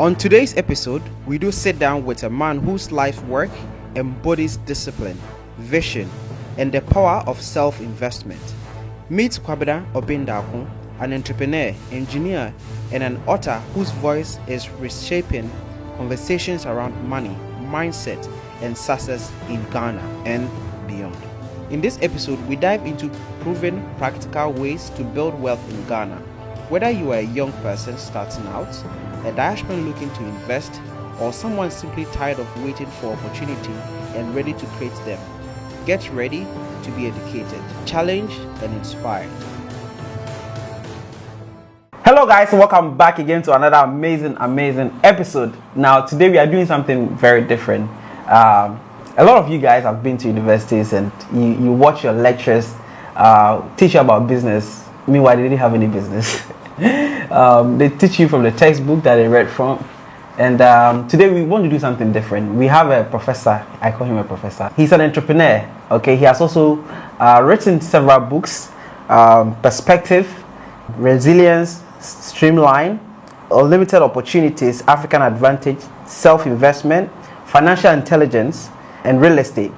On today's episode, we do sit down with a man whose life work embodies discipline, vision, and the power of self-investment. Meet Kwabena Obindako, an entrepreneur, engineer, and an author whose voice is reshaping conversations around money, mindset, and success in Ghana and beyond. In this episode, we dive into proven practical ways to build wealth in Ghana. Whether you are a young person starting out, a diasporan looking to invest, or someone simply tired of waiting for opportunity and ready to create them, get ready to be educated, challenged, and inspired. Hello guys, welcome back again to another amazing episode. Now today we are doing something very different. A lot of you guys have been to universities and you watch your lecturers teach you about business. Meanwhile, they didn't have any business. They teach you from the textbook that they read from. And today we want to do something different. We have a professor. I call him a professor. He's an entrepreneur. Okay, he has also written several books: Perspective, Resilience, Streamline, Unlimited Opportunities, African Advantage, Self-Investment, Financial Intelligence, and Real Estate.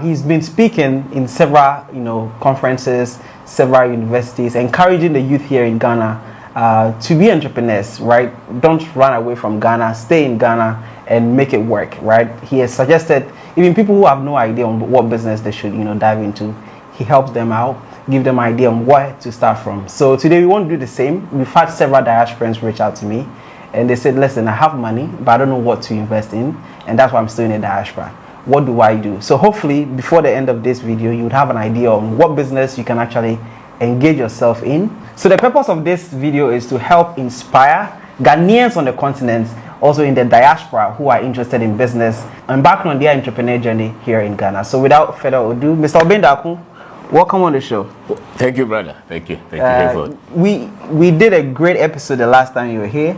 He's been speaking in several, conferences, several universities, encouraging the youth here in Ghana to be entrepreneurs, right? Don't run away from Ghana, stay in Ghana and make it work, right? He has suggested even people who have no idea on what business they should, dive into, he helps them out, give them an idea on where to start from. So today we want to do the same. We've had several diasporans reach out to me and they said, listen, I have money, but I don't know what to invest in, and that's why I'm still in the diaspora. What do I do? So hopefully before the end of this video, you would have an idea on what business you can actually engage yourself in. So the purpose of this video is to help inspire Ghanaians on the continent, also in the diaspora, who are interested in business, embarking on their entrepreneur journey here in Ghana. So without further ado, Mr. Obindako, welcome on the show. Thank you, brother. Thank you. We did a great episode the last time you were here.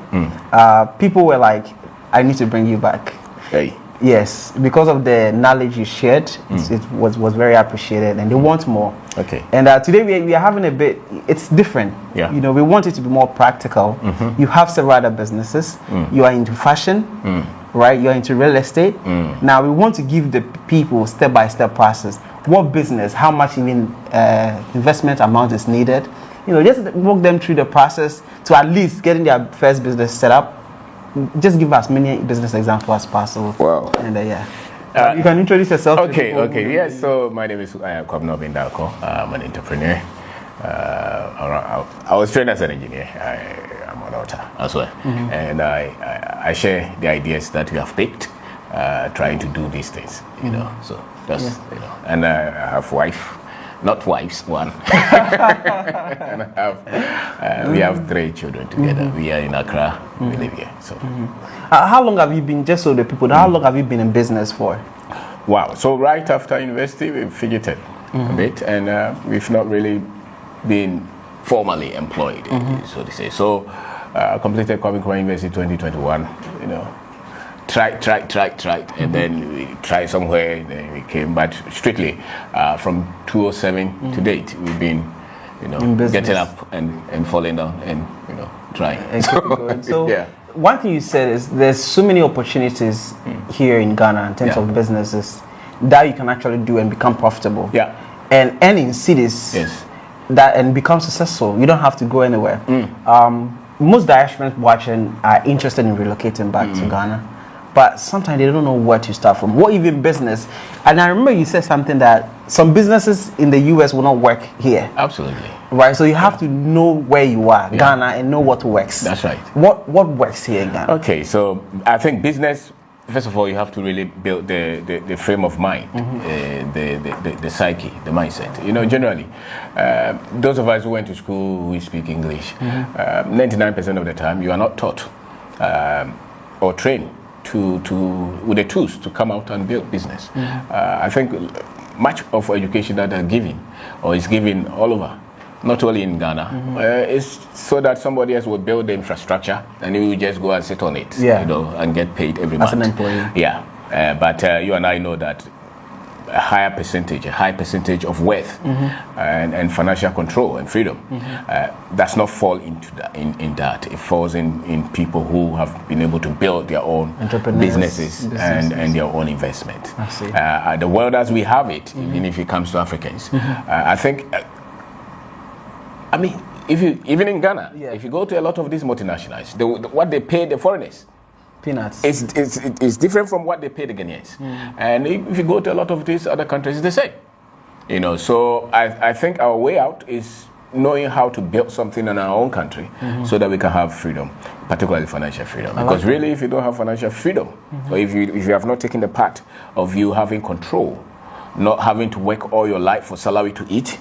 People were like, I need to bring you back. Hey. Yes, because of the knowledge you shared, it was very appreciated, and they want more. Okay. And today we are having a bit. It's different. Yeah. We want it to be more practical. You have several other businesses. You are into fashion, right? You are into real estate. Now we want to give the people step-by-step process. What business? How much even investment amount is needed? Just walk them through the process to at least getting their first business set up. Just give us many business examples as possible. Wow. And you can introduce yourself. Okay. Yes. So my name is Kwabena Obindako. I'm an entrepreneur. I was trained as an engineer. I'm an author as well, and I share the ideas that we have picked, trying to do these things. So that's and I have wife. Not wives, one. And we have 3 children together. We are in Accra. We live here. So, how long have you been? Just so the people know, how long have you been in business for? Wow. So right after university, we fidgeted a bit, and we've not really been formally employed, so to say. So, completed Kwame Nkrumah University 2021. Tried, and then we tried somewhere, and then we came, but strictly from 2007 to date, we've been, getting up and falling down and, trying. So yeah. One thing you said is there's so many opportunities here in Ghana in terms of businesses that you can actually do and become profitable. Yeah. And earn in cities. Yes. That and become successful. You don't have to go anywhere. Most diasporans watching are interested in relocating back to Ghana, but sometimes they don't know where to start from. What even business? And I remember you said something that some businesses in the US will not work here. Absolutely. Right, so you have to know where you are, Ghana, and know what works. That's right. What works here in Ghana? Okay, so I think business, first of all, you have to really build the frame of mind, the psyche, the mindset. Generally, those of us who went to school, we speak English. 99% of the time, you are not taught or trained with the tools to come out and build business. I think much of education that are given or is given all over, not only in Ghana, is so that somebody else will build the infrastructure and you will just go and sit on it, and get paid every month. As an employee. Yeah, but you and I know that a high percentage of wealth and financial control and freedom. Does not fall into that. In that, it falls in people who have been able to build their own businesses. And their own investment. I see. The world as we have it, even if it comes to Africans, I think. I mean, even in Ghana, if you go to a lot of these multinationals, what they pay the foreigners, peanuts. It's different from what they pay the Ghanaians. And if you go to a lot of these other countries, it's the same. You know, so I think our way out is knowing how to build something in our own country so that we can have freedom, particularly financial freedom. Because really, if you don't have financial freedom, or if you have not taken the part of you having control, not having to work all your life for salary to eat,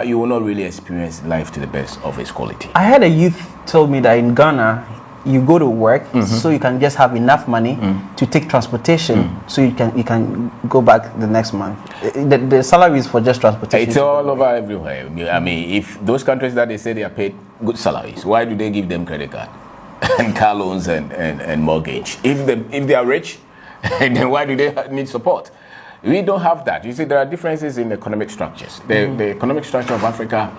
you will not really experience life to the best of its quality. I had a youth told me that in Ghana, you go to work so you can just have enough money to take transportation so you can go back the next month. The salary is for just transportation. It's all over everywhere. I mean, if those countries that they say they are paid good salaries, why do they give them credit card and car loans and mortgage? If they are rich, then why do they need support? We don't have that. You see, there are differences in economic structures. The economic structure of Africa,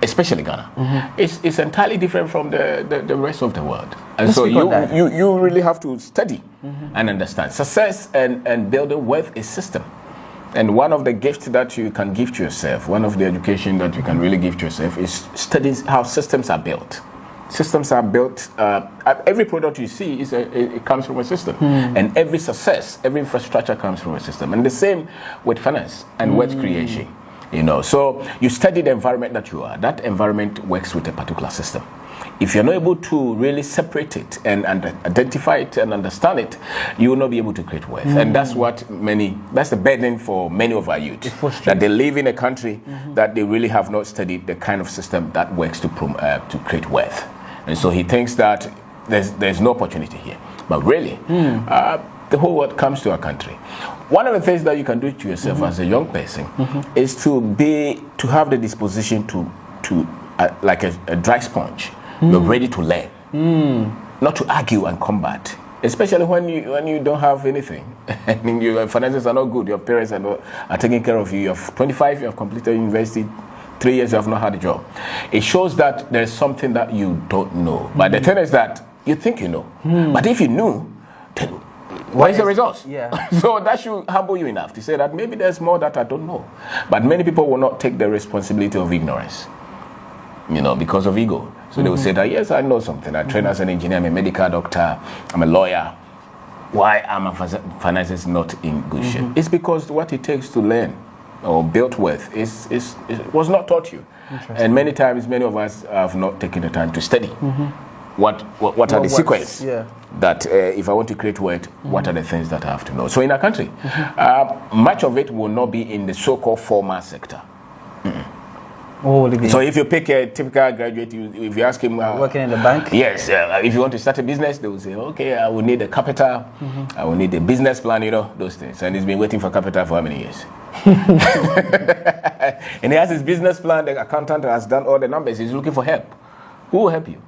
especially Ghana, is entirely different from the rest of the world. And so you really have to study and understand. Success and building wealth is system. And one of the gifts that you can give to yourself, one of the education that you can really give to yourself is studying how systems are built. Systems are built. Every product you see it comes from a system, and every success, every infrastructure comes from a system. And the same with finance and wealth creation. You know, so you study the environment that you are. That environment works with a particular system. If you're not able to really separate it and identify it and understand it, you will not be able to create wealth. And that's the burden for many of our youth, that they live in a country that they really have not studied the kind of system that works to create wealth. And so he thinks that there's no opportunity here. But really, the whole world comes to our country. One of the things that you can do to yourself as a young person is to have the disposition to like a dry sponge. You're ready to learn, not to argue and combat. Especially when you don't have anything, and your finances are not good. Your parents are taking care of you. You're 25. You have completed university. 3 years you have not had a job. It shows that there's something that you don't know. But the thing is that you think you know. But if you knew, then what is the results? Yeah. So that should humble you enough to say that maybe there's more that I don't know. But many people will not take the responsibility of ignorance, you know, because of ego. So they will say that, yes, I know something. I train as an engineer, I'm a medical doctor, I'm a lawyer. Why are my finances not in good shape? It's because what it takes to learn or build wealth was not taught you. And many times, many of us have not taken the time to study. What are the sequence that if I want to create wealth, what are the things that I have to know? So in our country, much of it will not be in the so-called formal sector. So if you pick a typical graduate, if you ask him... working in the bank? Yes. If you want to start a business, they will say, okay, I will need a capital, I will need a business plan, you know, those things. And he's been waiting for capital for how many years? And he has his business plan, the accountant has done all the numbers, he's looking for help. Who will help you?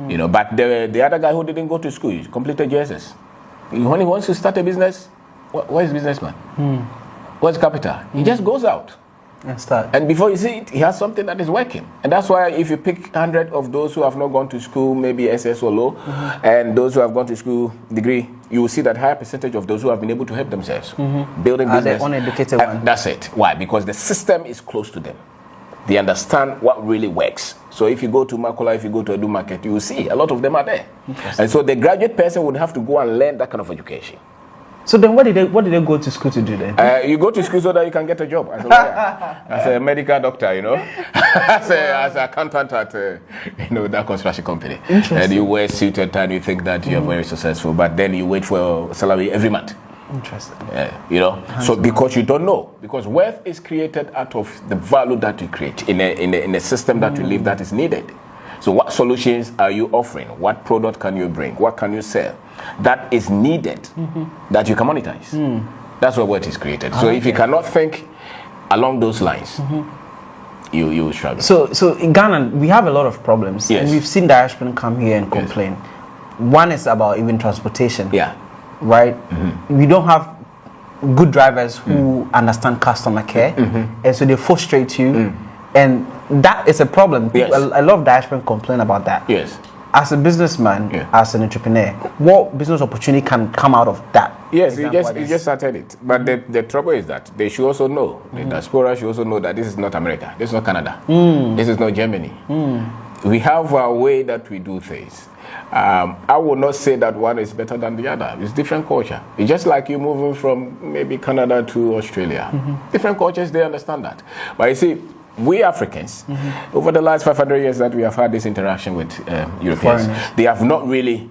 You know, but the other guy who didn't go to school, he completed JSS. When he wants to start a business, what is business plan? What's capital? He just goes out. And start. And before you see it, he has something that is working. And that's why if you pick 100 of those who have not gone to school, maybe SS or low, and those who have gone to school degree, you will see that higher percentage of those who have been able to help themselves, building business. Are the uneducated ones. That's it. Why? Because the system is close to them. They understand what really works. So if you go to Makola, if you go to Edu Market, you will see a lot of them are there. And so the graduate person would have to go and learn that kind of education. So then what did they go to school to do then? You go to school so that you can get a job as a lawyer, as a medical doctor, you know, as an accountant at that construction company. And you wear suit and tie, you think that you are very successful, but then you wait for a salary every month. Interesting. You know, so because you don't know, because wealth is created out of the value that you create in a system that you live that is needed. So what solutions are you offering? What product can you bring? What can you sell that is needed that you can monetize? That's what wealth is created. So if you cannot think along those lines, you will struggle. So in Ghana, we have a lot of problems. Yes. And we've seen diaspora come here and complain. One is about even transportation. Yeah. Right? We don't have good drivers who understand customer care, and so they frustrate you, and that is a problem. Yes. A lot of diaspora complain about that. Yes. As a businessman, as an entrepreneur, what business opportunity can come out of that? Yes, you just started it. But the trouble is that they should also know, the diaspora should also know that this is not America, this is not Canada, this is not Germany. We have a way that we do things. I will not say that one is better than the other. It's different culture. It's just like you moving from maybe Canada to Australia. Different cultures, they understand that. But you see, we Africans, over the last 500 years that we have had this interaction with Europeans, Foreigners. they have not really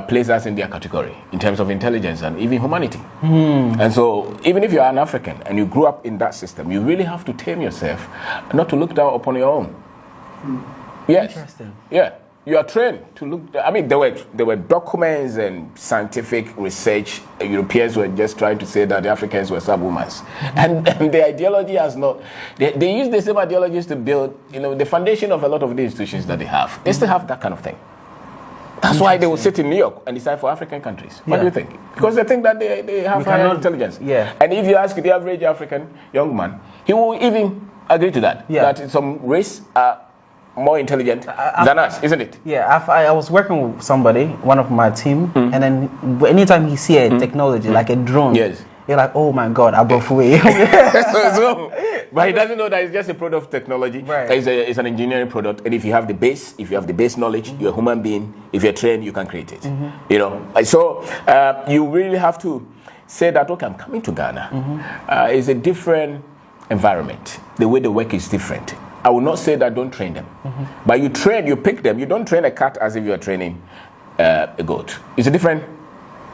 placed us in their category in terms of intelligence and even humanity. And so, even if you are an African and you grew up in that system, you really have to tame yourself not to look down upon your own. Yes. Interesting. Yeah. You are trained to look. I mean, there were documents and scientific research. Europeans were just trying to say that the Africans were subhumans, and the ideology has not. They use the same ideologies to build, the foundation of a lot of the institutions that they have. They still have that kind of thing. That's why they will sit in New York and decide for African countries. What do you think? Because they think that they have higher intelligence. Yeah. And if you ask the average African young man, he will even agree to that. Yeah. That some race are more intelligent than us, isn't it? Yeah, I was working with somebody, one of my team, and then anytime he see a technology like a drone, Yes. you're like, oh my God, above way. But he doesn't know that it's just a product of technology. Right. It's an engineering product, and if you have the base knowledge, you're a human being. If you're trained, you can create it. So you really have to say that, okay, I'm coming to Ghana. It's a different environment. The way they work is different. I will not say that don't train them, but you pick them. You don't train a cat as if you are training a goat. It's a different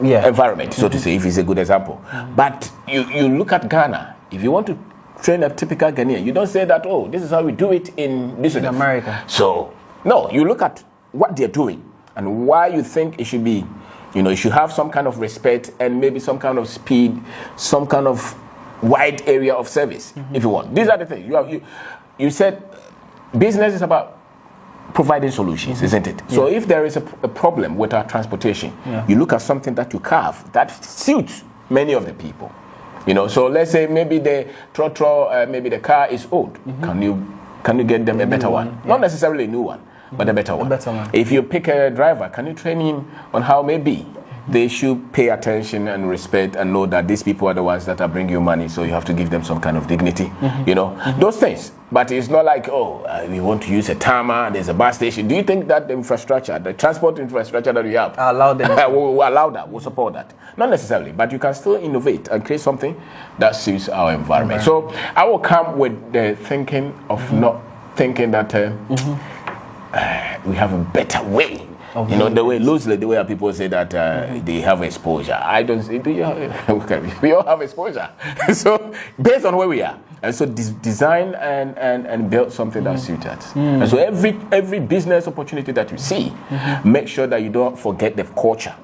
environment, so to say, if it's a good example. But you look at Ghana. If you want to train a typical Ghanaian, you don't say that, oh, this is how we do it in this in America. So, no, you look at what they're doing and why you think it should be, it should have some kind of respect and maybe some kind of speed, some kind of wide area of service, if you want. These are the things. You said business is about providing solutions, isn't it? So if there is a problem with our transportation, you look at something that you carve that suits many of the people. So let's say maybe the maybe the car is old. Can you get them a better one? Not necessarily a new one, but a better one. If you pick a driver, can you train him on how maybe they should pay attention and respect and know that these people are the ones that are bringing you money, so you have to give them some kind of dignity, those things. But it's not like, we want to use a tarmac, there's a bus station. Do you think that the infrastructure, the transport infrastructure that we have, allow them will allow that, will support that? Not necessarily, but you can still innovate and create something that suits our environment. So I will come with the thinking of not thinking that we have a better way. The way loosely, the way people say that they have exposure. I don't see. Do you have, we all have exposure. So based on where we are, and so design and build something that suits us. And so every business opportunity that you see, make sure that you don't forget the culture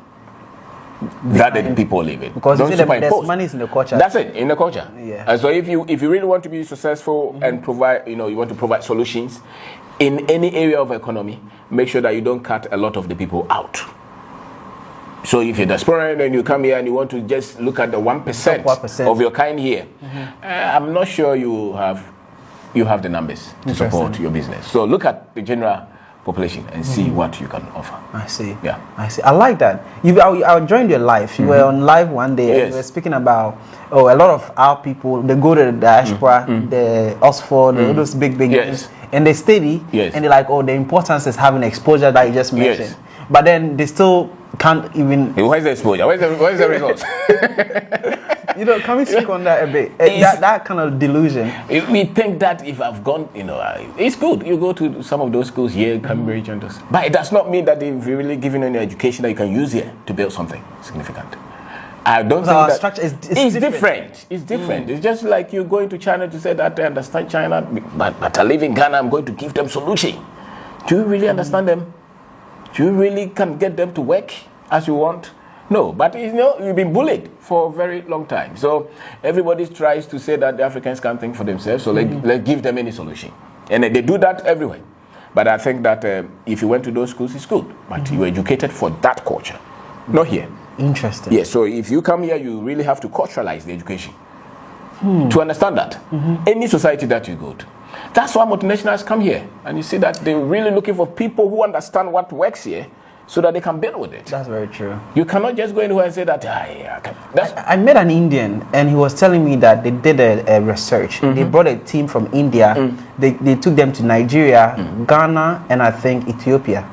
that the people live in. Because there's money in the culture. That's it, in the culture. Yeah. And so if you really want to be successful and provide, you want to provide solutions in any area of economy, make sure that you don't cut a lot of the people out. So if you're diaspora and you come here and you want to just look at the 1% of your kind here, I'm not sure you have the numbers to support your business. So look at the general population and see what you can offer. I see. Yeah. I see. I like that. I joined your live. You were on live one day and you were speaking about a lot of our people, they go to the diaspora, the Oxford, all those big Yes. and they study and they're like, the importance is having exposure that you just mentioned. But then they still can't even. Where's the exposure? Where's the results? Can we speak on that a bit? That kind of delusion. We think that if I've gone, it's good. You go to some of those schools here, Cambridge and those. But it does not mean that they've really given any education that you can use here to build something significant. I don't think that structure is different. It's different. It's just like you going to China to say that I understand China, but I live in Ghana, I'm going to give them solution. Do you really understand them? Do you really can get them to work as you want? No, but you've been bullied for a very long time. So everybody tries to say that the Africans can't think for themselves, so let's give them any solution. And they do that everywhere. But I think that if you went to those schools, it's good. But you were educated for that culture, not here. Interesting. Yes, so if you come here, you really have to culturalize the education to understand that. Any society that you go to. That's why multinationals come here. And you see that they're really looking for people who understand what works here so that they can build with it. That's very true. You cannot just go anywhere and say that, I met an Indian and he was telling me that they did a research. They brought a team from India. They took them to Nigeria, Ghana, and I think Ethiopia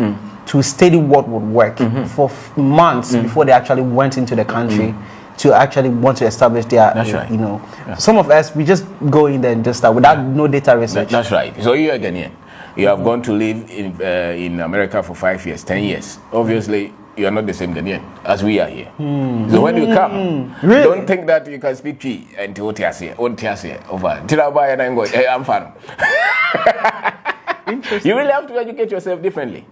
to study what would work for months before they actually went into the country to actually want to establish their, right. you know. Some of us, we just go in there and just start without no data research. That's right. So you're a Ghanaian. You have gone to live in America for 5 years, 10 years. Obviously, you are not the same Ghanaian as we are here. So when you come, Really? don't think that you can speak Chi and Teotiasi, over. Tiraba and I'm going, I'm fine. Interesting. You really have to educate yourself differently.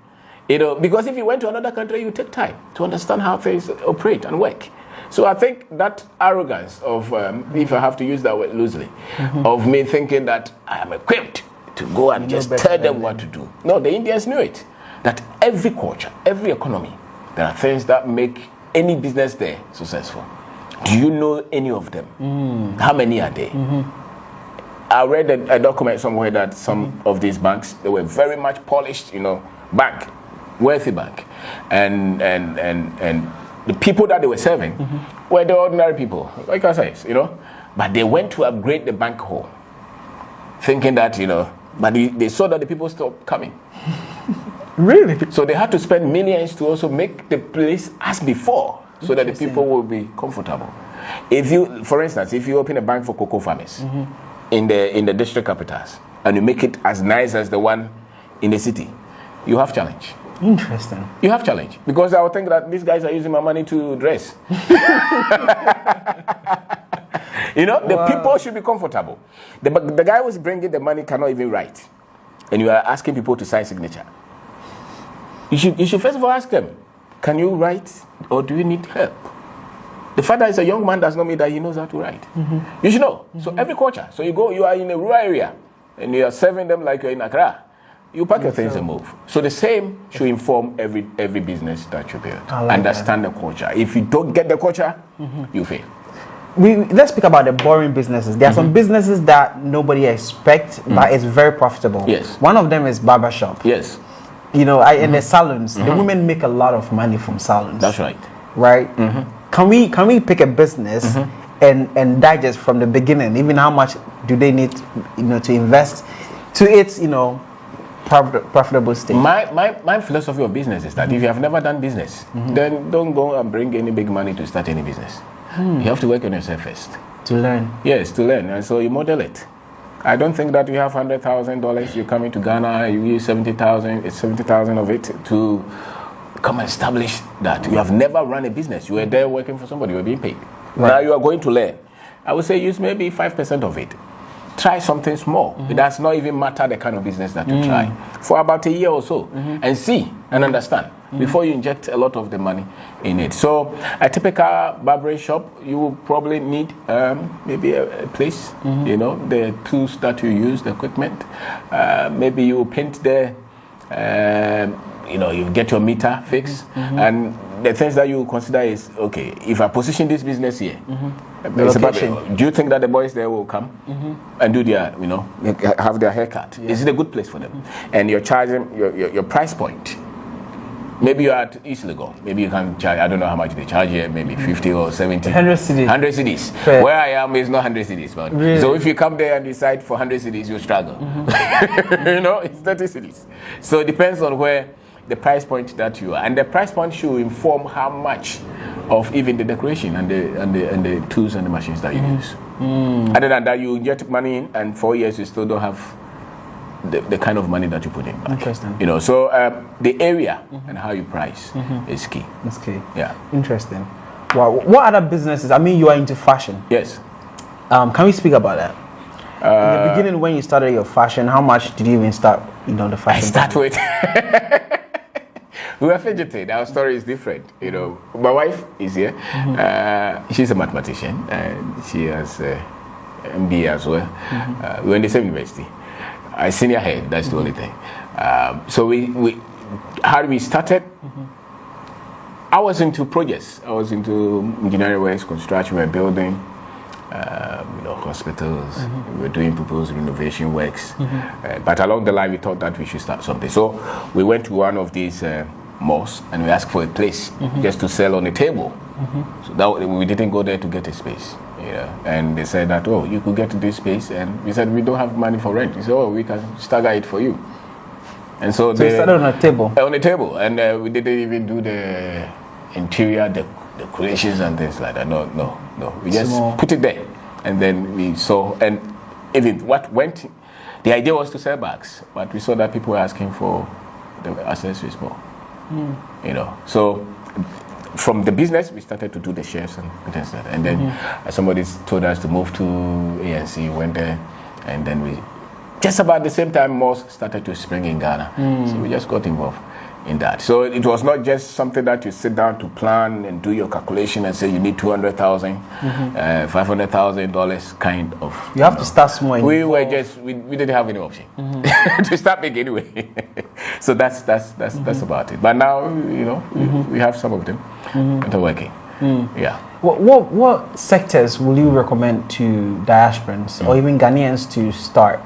You know, because if you went to another country, you take time to understand how things operate and work. So I think that arrogance of, if I have to use that word loosely, of me thinking that I am equipped to go and just tell them what to do. No, the Indians knew it. That every culture, every economy, there are things that make any business there successful. Do you know any of them? How many are there? I read a document somewhere that some of these banks, they were very much polished, you know, bank, wealthy bank. And the people that they were serving were the ordinary people, like I said, you know. But they went to upgrade the bank hall, thinking that, you know, but they saw that the people stopped coming. Really? So they had to spend millions to also make the place as before, so that the people will be comfortable. If you, for instance, if you open a bank for cocoa farmers in the district capitals, and you make it as nice as the one in the city, you have challenge. Interesting. You have challenge, because I would think that these guys are using my money to dress. You know, the people should be comfortable. The guy who's bringing the money cannot even write, and you are asking people to sign signature. You should first of all ask them, can you write, or do you need help? The fact that he's a young man does not mean that he knows how to write. You should know. So every culture. So you are in a rural area, and you are serving them like you're in Accra. You pack your things and move. So the same should inform every business that you build. Understand the culture. If you don't get the culture, you fail. Let's speak about the boring businesses. There are some businesses that nobody expects, but it's very profitable. Yes. One of them is barbershop. Yes. You know, in the salons, the women make a lot of money from salons. That's right. Right? Can we pick a business and digest from the beginning, even how much do they need, you know, to invest to its, you know, profitable stage? My philosophy of business is that if you have never done business, then don't go and bring any big money to start any business. You have to work on yourself first. To learn. Yes, to learn. And so you model it. I don't think that you have $100,000, you come into Ghana, you use 70,000, it's 70,000 of it to come and establish that. You have never run a business. You were there working for somebody, you were being paid. Right. Now you are going to learn. I would say use maybe 5% of it. Try something small. It does not even matter the kind of business that you try. For about a year or so, and see and understand before you inject a lot of the money in it. So a typical barbering shop, you will probably need maybe a place, you know, the tools that you use, the equipment. Maybe you will paint there, you know, you get your meter fixed, and the things that you consider is, okay, if I position this business here, do you think that the boys there will come and do their, you know, have their haircut? Is it a good place for them? And you're charging your price point. Maybe you're at East Legon. Maybe you can charge, I don't know how much they charge here, maybe 50 or 70. 100 cedis. 100 cedis. Fair. Where I am is not 100 cedis. But Really? so if you come there and decide for 100 cedis, you struggle. You know, it's 30 cedis. So it depends on where the price point that you are. And the price point should inform how much of even the decoration and the tools and the machines that you use. Other than that, you inject money in, and 4 years you still don't have the kind of money that you put in back. Interesting. You know, so the area and how you price is key. That's key. Yeah. Interesting. Wow. What other businesses? I mean, you are into fashion. Yes. Can we speak about that? In the beginning, when you started your fashion, how much did you even start, you know, the fashion? I start with we were fidgeting. Our story is different. You know, my wife is here. She's a mathematician and she has MBA as well. We were in the same university. I senior head. That's the only thing. So we how we started. I was into projects. I was into engineering works, construction, we were building, hospitals. We were doing proposed renovation works. But along the line, we thought that we should start something. So we went to one of these malls and we asked for a place just to sell on a table. So that we didn't go there to get a space. And they said that, you could get this space. And we said, we don't have money for rent. He said, we can stagger it for you. And so they started on a table. On a table, and we didn't even do the interior decorations and things like that. No. We just put it there, and then we saw. And even what went, the idea was to sell bags, but we saw that people were asking for the accessories more. So from the business, we started to do the shares and things like that. And then somebody told us to move to ANC. Went there, and then we. Just about the same time, malls started to spring in Ghana. So we just got involved in that. So it was not just something that you sit down to plan and do your calculation and say you need $200,000, $500,000 kind of. You have to start small. We didn't have any option to start big anyway. So that's about it. But now, we have some of them that are working. Yeah. What sectors will you recommend to diasporans or even Ghanaians to start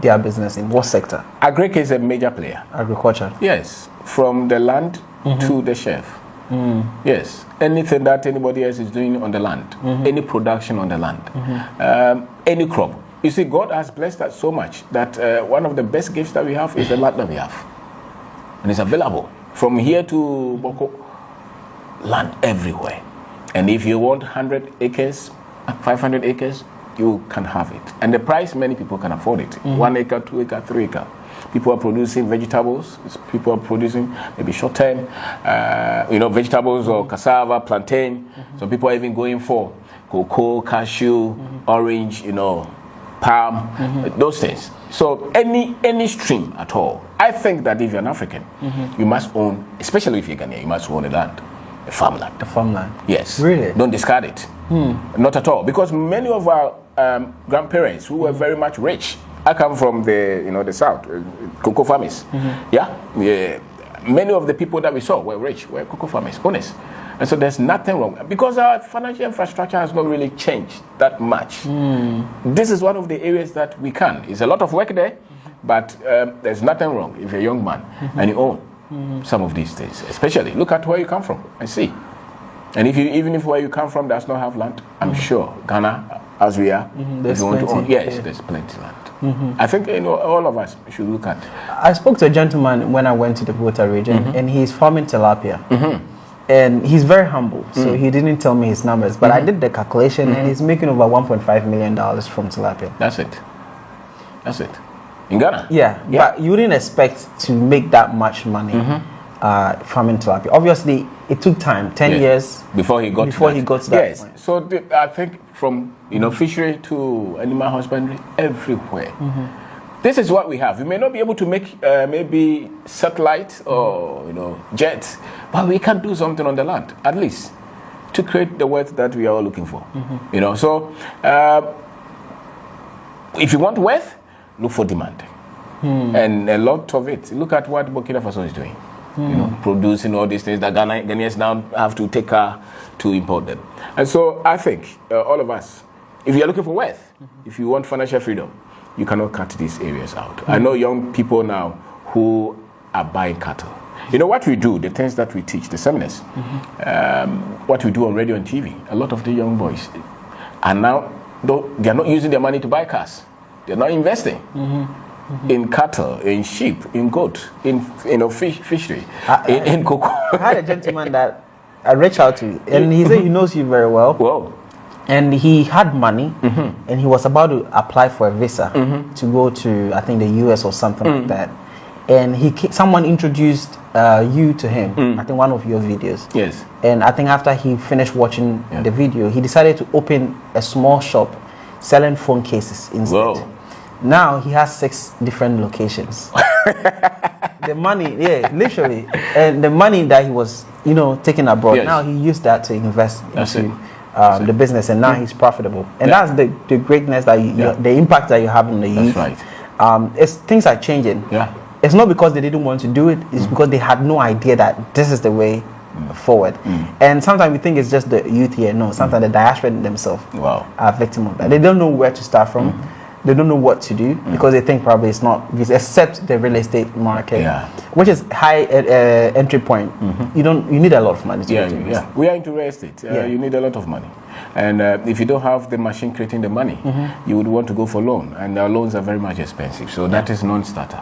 their business in? What sector? Agric is a major player. Agriculture. Yes, from the land to the chef. Yes, anything that anybody else is doing on the land, any production on the land, any crop. You see, God has blessed us so much that one of the best gifts that we have is the land that we have, and it's available from here to Boko. Land everywhere. And if you want 100 acres, 500 acres, you can have it. And the price, many people can afford it. 1 acre, 2 acre, 3 acre. People are producing vegetables. People are producing maybe short-term, vegetables or cassava, plantain. So people are even going for cocoa, cashew, orange, palm, those things. So any stream at all. I think that if you're an African, you must own, especially if you're Ghanaian, you must own a land. A farmland. A farmland. Yes. Really? Don't discard it. Not at all. Because many of our grandparents who were very much rich. I come from the south, cocoa farmers. Yeah. Many of the people that we saw were rich, were cocoa farmers, honest. And so there's nothing wrong because our financial infrastructure has not really changed that much. This is one of the areas that we can. It's a lot of work there, but there's nothing wrong if you're a young man and you own some of these things, especially look at where you come from and see. And even if where you come from does not have land, I'm sure Ghana, as we are, if you want to own, there's plenty land. I think all of us should look at. I spoke to a gentleman when I went to the Volta region, and he's farming tilapia, and he's very humble, so he didn't tell me his numbers, but I did the calculation, and he's making over $1.5 million from tilapia. That's it. In Ghana? Yeah, but you wouldn't expect to make that much money farming tilapia. Obviously, it took time, 10 years before he got to that. Yes, point. So I think from fishery to animal husbandry, everywhere. This is what we have. We may not be able to make maybe satellites or jets, but we can do something on the land at least to create the wealth that we are all looking for. So if you want wealth, look for demand. And a lot of it, look at what Burkina Faso is doing. Producing all these things that Ghanaians now have to take care to import them. And so I think all of us, if you're looking for wealth, if you want financial freedom, you cannot cut these areas out. I know young people now who are buying cattle. What we do, the things that we teach, the seminars, what we do on radio and TV, a lot of the young boys are now, they are not using their money to buy cars. They're not investing in cattle, in sheep, in goat, in fishery, in cocoa. I had a gentleman that I reached out to, and he said he knows you very well. Whoa. And he had money, and he was about to apply for a visa to go to, I think, the US or something like that. And someone introduced you to him, I think one of your videos. Yes. And I think after he finished watching the video, he decided to open a small shop selling phone cases instead. Whoa. Now he has 6 different locations. The money, literally. And the money that he was, taking abroad, now he used that to invest into the business, and now he's profitable. And that's the greatness that the impact that you have on the youth. That's right. Things are changing. Yeah. It's not because they didn't want to do it, it's because they had no idea that this is the way forward. And sometimes we think it's just the youth here. No, sometimes the diaspora themselves Wow. are victim of that. They don't know where to start from. They don't know what to do because they think probably it's not, except the real estate market, which is high entry point. You need a lot of money to get into this. We are into real estate. You need a lot of money, and if you don't have the machine creating the money, you would want to go for loan, and our loans are very much expensive. So that is non-starter.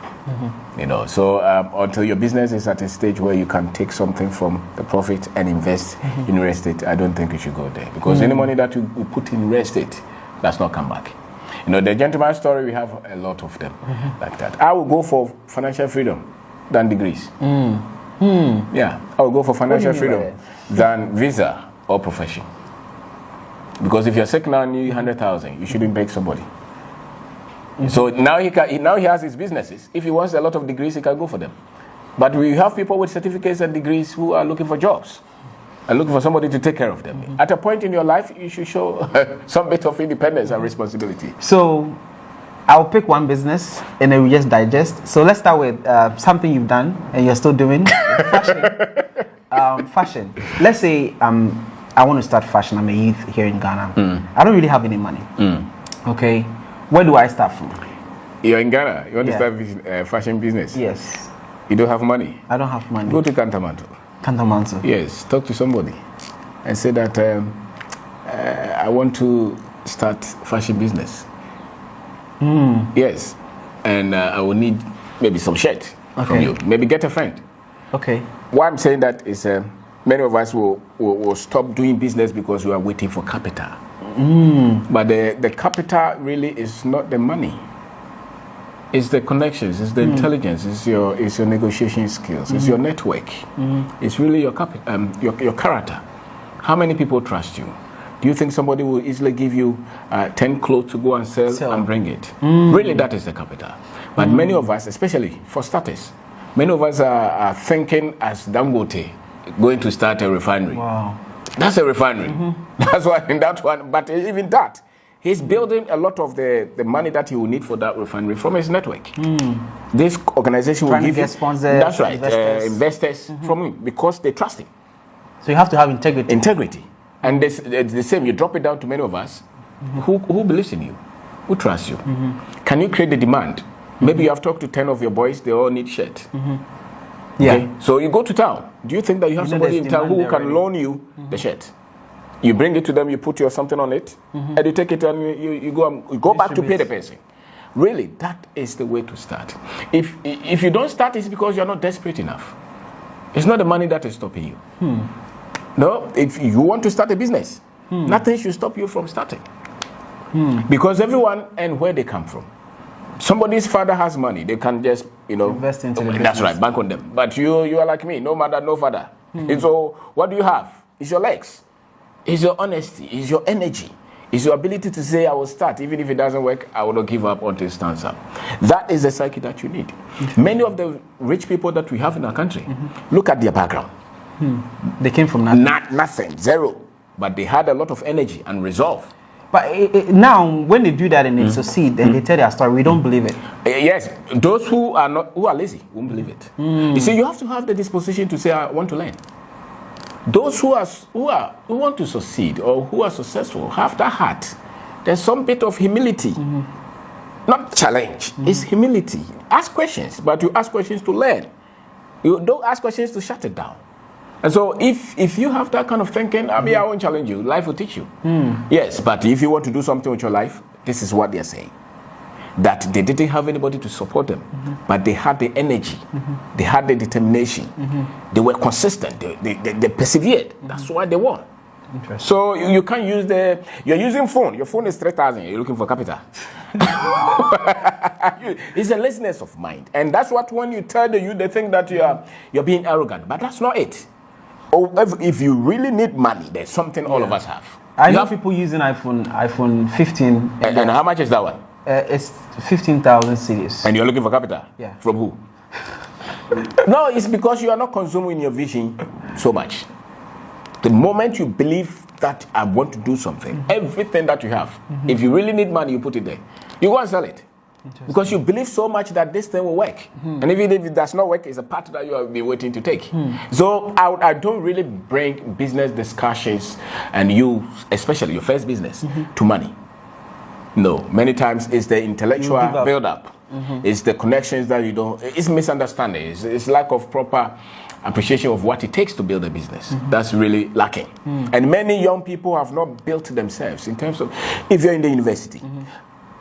You know, so until your business is at a stage where you can take something from the profit and invest in real estate, I don't think you should go there, because any money that you put in real estate does not come back. You know, the gentleman story, we have a lot of them like that. I will go for financial freedom than degrees. Yeah, I will go for financial freedom than visa or profession. Because if you're sick now and you need 100,000, you shouldn't beg somebody. So now he has his businesses. If he wants a lot of degrees, he can go for them. But we have people with certificates and degrees who are looking for jobs and looking for somebody to take care of them. At a point in your life, you should show some bit of independence and responsibility. So I'll pick one business and then we just digest. So let's start with something you've done and you're still doing. Fashion. Fashion. Let's say I want to start fashion. I'm a youth here in Ghana. I don't really have any money. Okay. Where do I start from? You're in Ghana. You want to start fashion business? Yes. You don't have money? I don't have money. Go to Kantamanto. Kantamanto. Yes. Talk to somebody and say that I want to start fashion business. Yes. And I will need maybe some shirt from you. Maybe get a friend. Okay. Why I'm saying that is many of us will stop doing business because we are waiting for capital. But the capital really is not the money. It's the connections, it's the intelligence, it's your negotiation skills, it's your network. It's really your character. How many people trust you? Do you think somebody will easily give you 10 clothes to go and sell and bring it? Really, that is the capital. But many of us, especially for starters, many of us are thinking as Dangote going to start a refinery. Wow. That's a refinery. That's why in that one, but even that, he's building a lot of the money that he will need for that refinery from his network. This organization will give you sponsors, that's right, investors from him because they trust him. So you have to have integrity. Integrity. And it's the same, you drop it down to many of us who believes in you, who trusts you. Can you create the demand? Maybe you have talked to 10 of your boys, they all need shirt. Yeah. Okay? So you go to town. Do you think that you have somebody in town who can loan you the shirt? You bring it to them, you put your something on it, and you take it and you go back to pay the person. Really, that is the way to start. If you don't start, it's because you're not desperate enough. It's not the money that is stopping you. No, if you want to start a business, nothing should stop you from starting. Because everyone and where they come from. Somebody's father has money, they can just, invest into the business. That's right, bank on them. But you are like me, no mother, no father. And so what do you have? It's your legs. It's your honesty. It's your energy. It's your ability to say, I will start. Even if it doesn't work, I will not give up until it stands up. That is the psyche that you need. Many of the rich people that we have in our country, look at their background. They came from nothing. Nothing, zero. But they had a lot of energy and resolve. But now, when they do that and they succeed, and they tell their story, we don't believe it. Yes, those who are lazy won't believe it. You see, you have to have the disposition to say, I want to learn. Those who want to succeed or who are successful have that heart. There's some bit of humility, not challenge. It's humility. Ask questions, but you ask questions to learn. You don't ask questions to shut it down. And so if you have that kind of thinking, I won't challenge you. Life will teach you. Yes, but if you want to do something with your life, this is what they're saying. That they didn't have anybody to support them, but they had the energy, they had the determination, they were consistent, they persevered. That's why they won. So you can't use you're using phone. Your phone is 3,000. You're looking for capital. It's a laziness of mind, and that's what when you tell the youth, they think that you're being arrogant, but that's not it. Or if you really need money, there's something all of us have. I know people using iPhone 15. And how much is that one? It's 15,000 cedis. And you're looking for capital? Yeah. From who? No, it's because you are not consuming your vision so much. The moment you believe that I want to do something, everything that you have, if you really need money, you put it there. You go and sell it. because you believe so much that this thing will work. And even if it does not work, it's a path that you have been waiting to take. So I don't really bring business discussions and you, especially your first business, to money. No, many times it's the intellectual build-up. It's the connections that you don't, it's misunderstanding. It's lack of proper appreciation of what it takes to build a business. That's really lacking. And many young people have not built themselves in terms of, if you're in the university,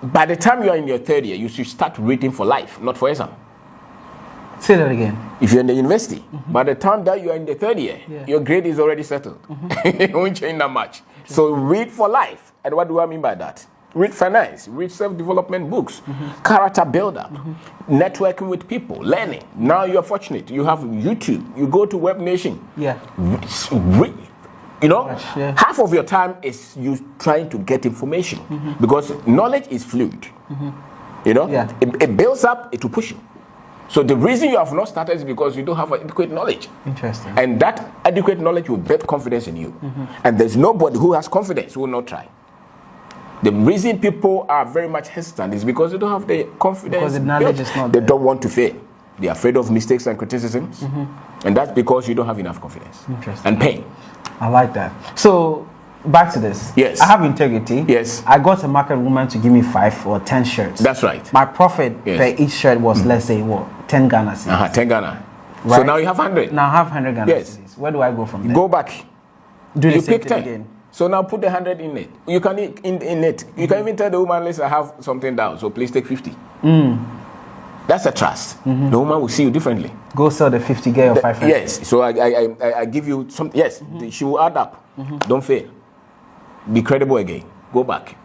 by the time you are in your third year, you should start reading for life, not for exam. Say that again. If you're in the university, by the time that you are in the third year, your grade is already settled. It won't change that much. So read for life. And what do I mean by that? Read finance, read self-development books, character build-up, networking with people, learning. Now you're fortunate. You have YouTube. You go to Web Nation. Yeah. Read. You know, half of your time is you trying to get information because knowledge is fluid. You know, it builds up, it will push you. So the reason you have not started is because you don't have adequate knowledge. Interesting. And that adequate knowledge will build confidence in you. And there's nobody who has confidence who will not try. The reason people are very much hesitant is because they don't have the confidence. Because the knowledge is not They there. don't want to fail. They're afraid of mistakes and criticisms. And that's because you don't have enough confidence. Interesting. And pain. I like that. So, back to this. Yes. I have integrity. Yes. I got a market woman to give me 5 or 10 shirts. That's right. My profit per each shirt was, let's say, 10 Ghana cedis. 10 Ghana. Right. So now you have 100. Now I have 100 Ghana Yes. cedis. Where do I go from there? Go back. Do the You same pick thing 10. again. So now put the 100 in it. You can in it. You can even tell the woman, listen, I have something down, so please take 50. That's a trust. The woman will see you differently. Go sell the 50, get your 500. Yes. So I give you some. Yes, she will add up. Don't fail. Be credible again. Go back.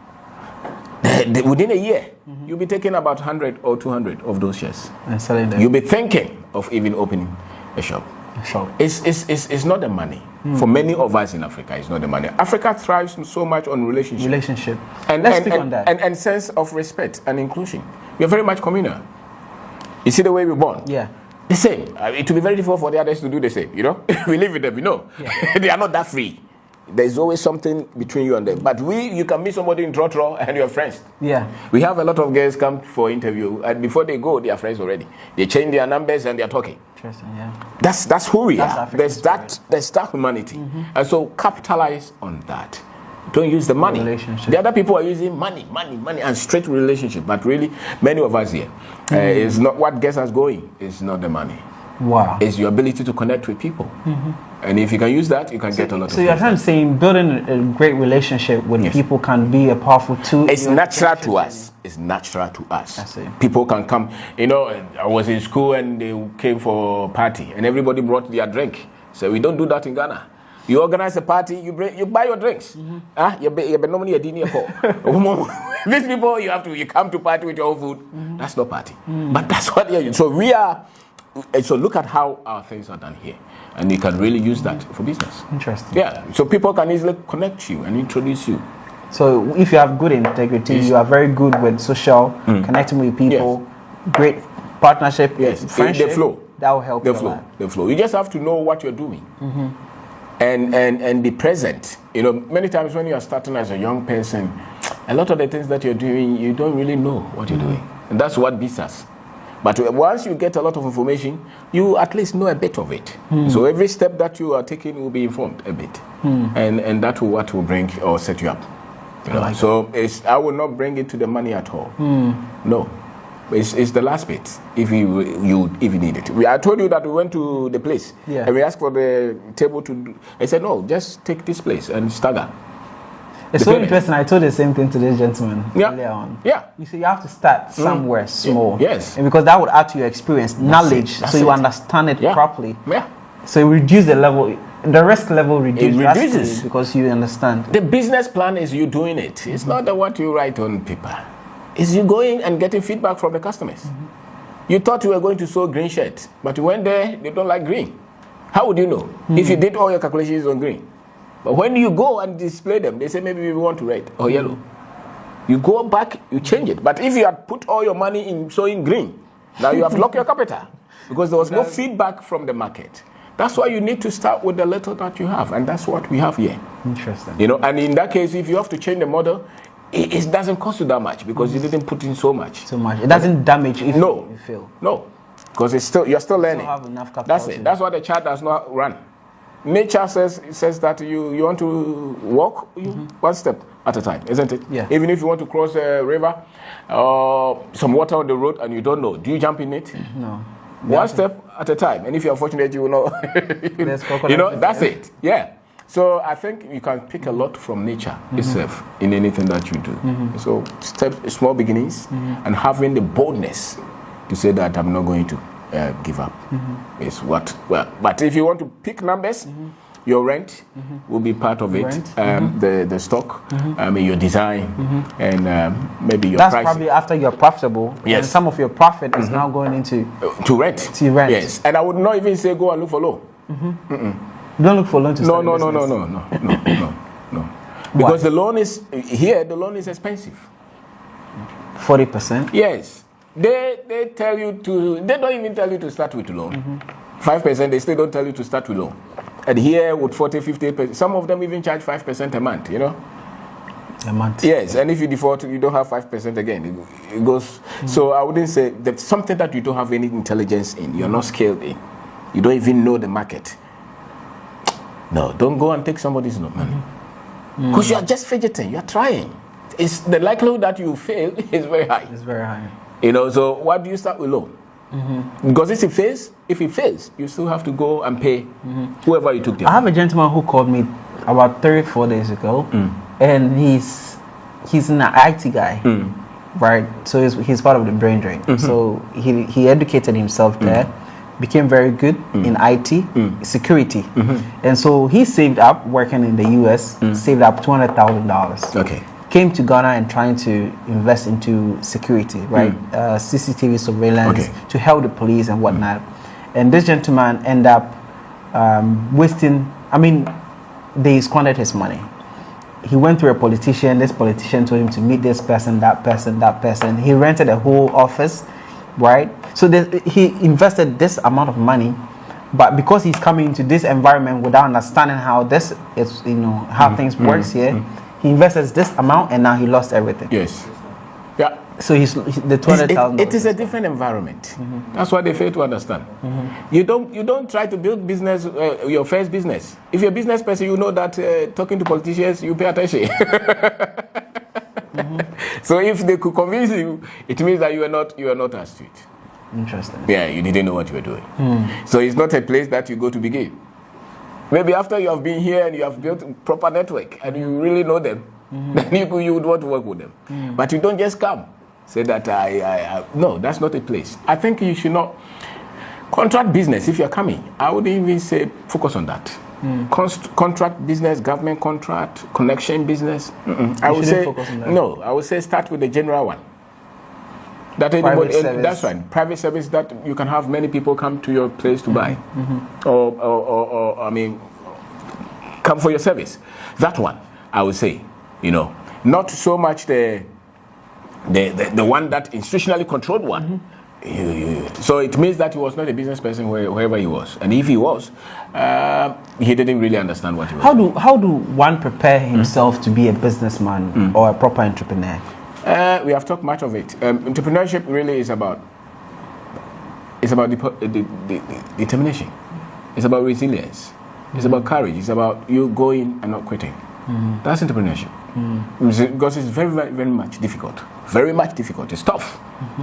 Within a year, you'll be taking about 100 or 200 of those shares. And selling them. You'll be thinking of even opening a shop. Sure. It's not the money. For many of us in Africa, it's not the money. Africa thrives so much on relationship. And let's speak on that. And sense of respect and inclusion. We are very much communal. You see the way we're born? Yeah. The same. It will be very difficult for the others to do the same, you know? We live with them, you know? Yeah. They are not that free. There's always something between you and them. But you can meet somebody in Trotro and you're friends. Yeah. We have a lot of girls come for interview, and before they go, they are friends already. They change their numbers and they're talking. Interesting, yeah. That's who we are. African There's that humanity. And so capitalize on that. Don't use the money. Relationship. The other people are using money, and straight relationship. But really, many of us here, is not what gets us going. It's not the money. Wow. It's your ability to connect with people. And if you can use that, you can get a lot of So you're trying to say building a great relationship with people can be a powerful tool. It's natural to us. It's natural to us. I see. People can come. You know, I was in school and they came for a party and everybody brought their drink. So we don't do that in Ghana. You organize a party, you buy your drinks. You normally a dinner call. These people you come to party with your own food. That's not party. But that's what they are. So we are. So look at how our things are done here, and you can really use that for business. Interesting. Yeah. So people can easily connect you and introduce you. So if you have good integrity, you are very good with social, connecting with people, great partnership, friendship. The flow. That will help the you flow. a lot. The flow. You just have to know what you're doing, and be present. You know, many times when you are starting as a young person, a lot of the things that you're doing, you don't really know what you're doing, and that's what beats us. But once you get a lot of information, you at least know a bit of it. So every step that you are taking will be informed a bit, and that will what will bring or set you up. You know? So I will not bring it to the money at all. No, it's the last bit if you need it. I told you that we went to the place and we asked for the table to. I said no, just take this place and stagger. It's so interesting. I told the same thing to this gentleman earlier on. Yeah. You see, you have to start somewhere small. Yes. And because that would add to your experience, knowledge, so you understand it properly. Yeah. So you reduce the level, the risk level reduces. It reduces because you understand. The business plan is you doing it. It's not what you write on paper. It's you going and getting feedback from the customers. You thought you were going to sew green shirt, but you went there, they don't like green. How would you know if you did all your calculations on green? But when you go and display them, they say maybe we want red or yellow. You go back, you change it. But if you had put all your money in sewing green, now you have locked your capital because there was no feedback from the market. That's why you need to start with the little that you have, and that's what we have here. Interesting. You know, and in that case, if you have to change the model, it doesn't cost you that much because you didn't put in so much. So much. It doesn't damage if No. you fail. No, because you're still learning. have enough capital That's it. That's why the child does not run. Nature says that you want to walk one step at a time, isn't it? Yeah. Even if you want to cross a river or some water on the road and you don't know, do you jump in it? No. One step at a time. And if you're fortunate, you will know. You know, that's it. Yeah. So I think you can pick a lot from nature itself in anything that you do. So small beginnings and having the boldness to say that I'm not going to give up is what. Well, but if you want to pick numbers, your rent will be part of it. The stock, your design, and maybe your That's pricing. probably after you're profitable. Yes. And some of your profit is now going into to rent. To rent. Yes. And I would not even say go and look for loan. Don't look for loan to No, start no, a no, no, business. no. Because the loan is here. The loan is expensive. 40%. Yes, they tell you to. They don't even tell you to start with loan. 5%. They still don't tell you to start with loan. And here with 40, 50%, some of them even charge 5% a month. You know. A month. Yes, and if you default, you don't have 5% again. It goes. So I wouldn't say that's something that you don't have any intelligence in. You're not skilled in. You don't even know the market. No, don't go and take somebody's money. Because you are just fidgeting. You are trying. It's the likelihood that you fail is very high. It's very high. You know, so why do you start with loan? Because if it fails, you still have to go and pay whoever you took the I have a gentleman who called me about 3-4 days ago, and he's an IT guy, right? So he's part of the brain drain. So he educated himself there, became very good in IT security, and so he saved up working in the US, saved up $200,000. Okay. Came to Ghana and trying to invest into security, right? CCTV surveillance to help the police and whatnot. And this gentleman ended up wasting. I mean, they squandered his money. He went through a politician. This politician told him to meet this person, that person, that person. He rented a whole office, right? So he invested this amount of money, but because he's coming into this environment without understanding how this is, how things works here, he invested this amount and now he lost everything. Yes. Yeah. So the $200,000. It is a different environment. That's what they fail to understand. You don't try to build business, your first business. If you're a business person, you know that talking to politicians, you pay attention. So if they could convince you, it means that you are not astute. Interesting. Yeah, you didn't know what you were doing. So it's not a place that you go to begin. Maybe after you have been here and you have built a proper network and you really know them, then you would want to work with them. But you don't just come, say that no, that's not a place. I think you should not contract business if you're coming. I wouldn't even say focus on that. Contract business, government contract, connection business. I would say focus on that. no. I would say start with the general one. That Private service. that's right. Private service that you can have many people come to your place to buy, or I mean, come for your service. That one, I would say, not so much the one that institutionally controlled one. So it means that he was not a business person wherever he was, and if he was, he didn't really understand what he was. How do one prepare himself to be a businessman or a proper entrepreneur? We have talked much of it. Entrepreneurship really is about the determination. It's about resilience. It's about courage. It's about you going and not quitting. That's entrepreneurship. Because it's very, very, very much difficult. Very much difficult. It's tough.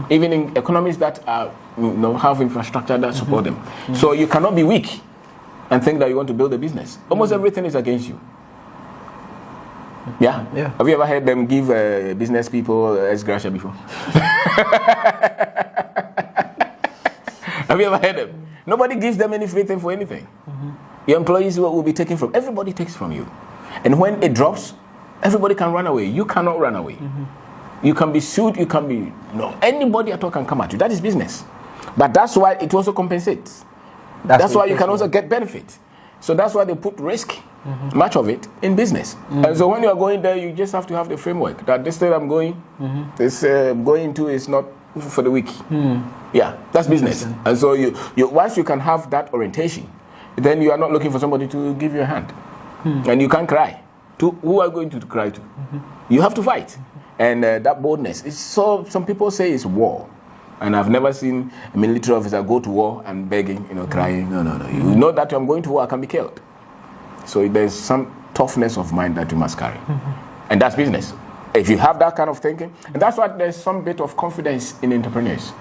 Even in economies that have infrastructure that support them. So you cannot be weak and think that you want to build a business. Almost everything is against you. Yeah? Have you ever heard them give business people ex gratia before? Have you ever heard them? Nobody gives them any free thing for anything. Your employees will be taken from. Everybody takes from you. And when it drops, everybody can run away. You cannot run away. You can be sued. You can be anybody at all can come at you. That is business. But that's why it also compensates. That's why you can also get benefit. So that's why they put risk, much of it, in business. And so when you are going there, you just have to have the framework that this thing I'm going, this going to is not for the weak. Yeah, that's business. And so you once you can have that orientation, then you are not looking for somebody to give you a hand. And you can't cry. Who are you going to cry to? You have to fight. And that boldness, it's so, some people say it's war. And I've never seen a military officer go to war and begging, crying. No. You know that I'm going to war, I can be killed. So there's some toughness of mind that you must carry. And that's business. If you have that kind of thinking, and that's why there's some bit of confidence in entrepreneurs.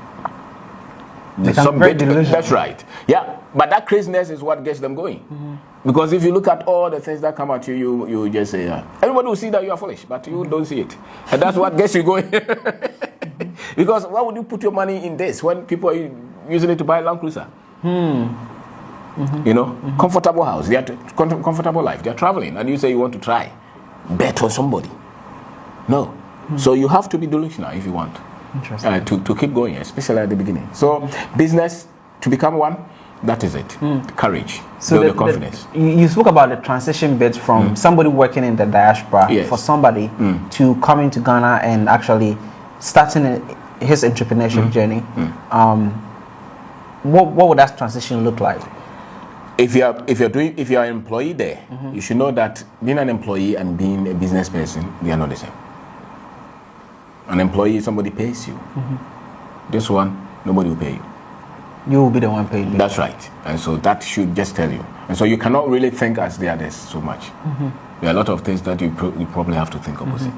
That's right. Yeah, but that craziness is what gets them going. Because if you look at all the things that come at you, you just say, everybody will see that you are foolish, but you don't see it. And that's what gets you going. Because why would you put your money in this when people are using it to buy a Land Cruiser? Comfortable house, they are comfortable life, they are traveling, and you say you want to try. Bet on somebody. No. So you have to be delusional if you want to keep going, especially at the beginning. So business, to become one, that is it. Courage, build your confidence. You spoke about the transition bit from somebody working in the diaspora for somebody to coming to Ghana and actually starting his entrepreneurship journey. What would that transition look like? If you are an employee there, you should know that being an employee and being a business person, they are not the same. An employee, somebody pays you. This one, nobody will pay you. You will be the one paying. That's right. And so that should just tell you. And so you cannot really think as the others so much. There are a lot of things that you probably have to think opposite.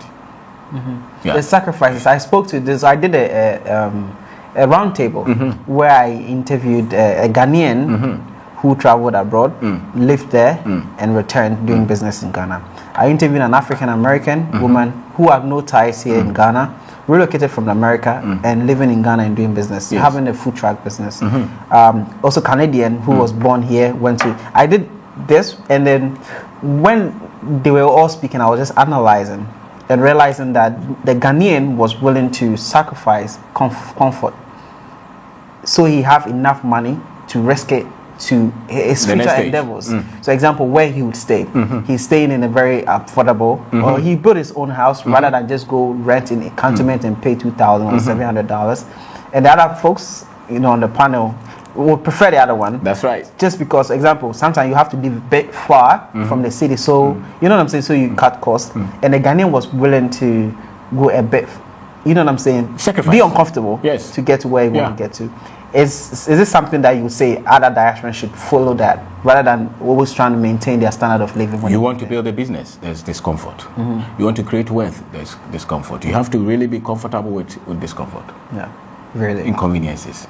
The sacrifices. I spoke to this. I did a round table where I interviewed a Ghanaian who traveled abroad, lived there, and returned doing business in Ghana. I interviewed an African American woman who had no ties here in Ghana, relocated from America and living in Ghana and doing business, having a food truck business. Also Canadian who was born here, I did this, and then when they were all speaking, I was just analyzing and realizing that the Ghanaian was willing to sacrifice comfort so he have enough money to risk it to his future endeavors. So example, where he would stay. He's staying in a very affordable, or he built his own house rather than just go rent in a cantonment and pay $2,000 or $700. And the other folks, on the panel would prefer the other one. That's right. Just because, example, sometimes you have to live a bit far from the city, so you know what I'm saying, so you cut costs. And the Ghanaian was willing to go a bit, you know what I'm saying, sacrifice, be uncomfortable to get to where you want to get to. Is this something that you would say other diasporans should follow that rather than always trying to maintain their standard of living? You want to build a business, there's discomfort. You want to create wealth, there's discomfort. You have to really be comfortable with discomfort. Yeah, really. Inconveniences.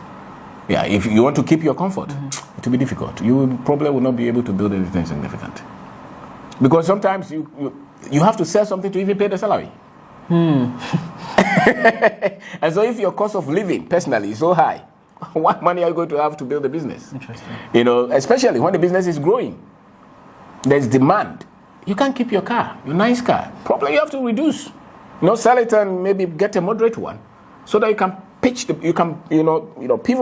Yeah, if you want to keep your comfort, it will be difficult. You probably will not be able to build anything significant. Because sometimes you have to sell something to even pay the salary. And so if your cost of living personally is so high, what money are you going to have to build a business? Interesting. Especially when the business is growing. There's demand. You can't keep your car, your nice car. Probably you have to reduce. Sell it and maybe get a moderate one so that you can pivot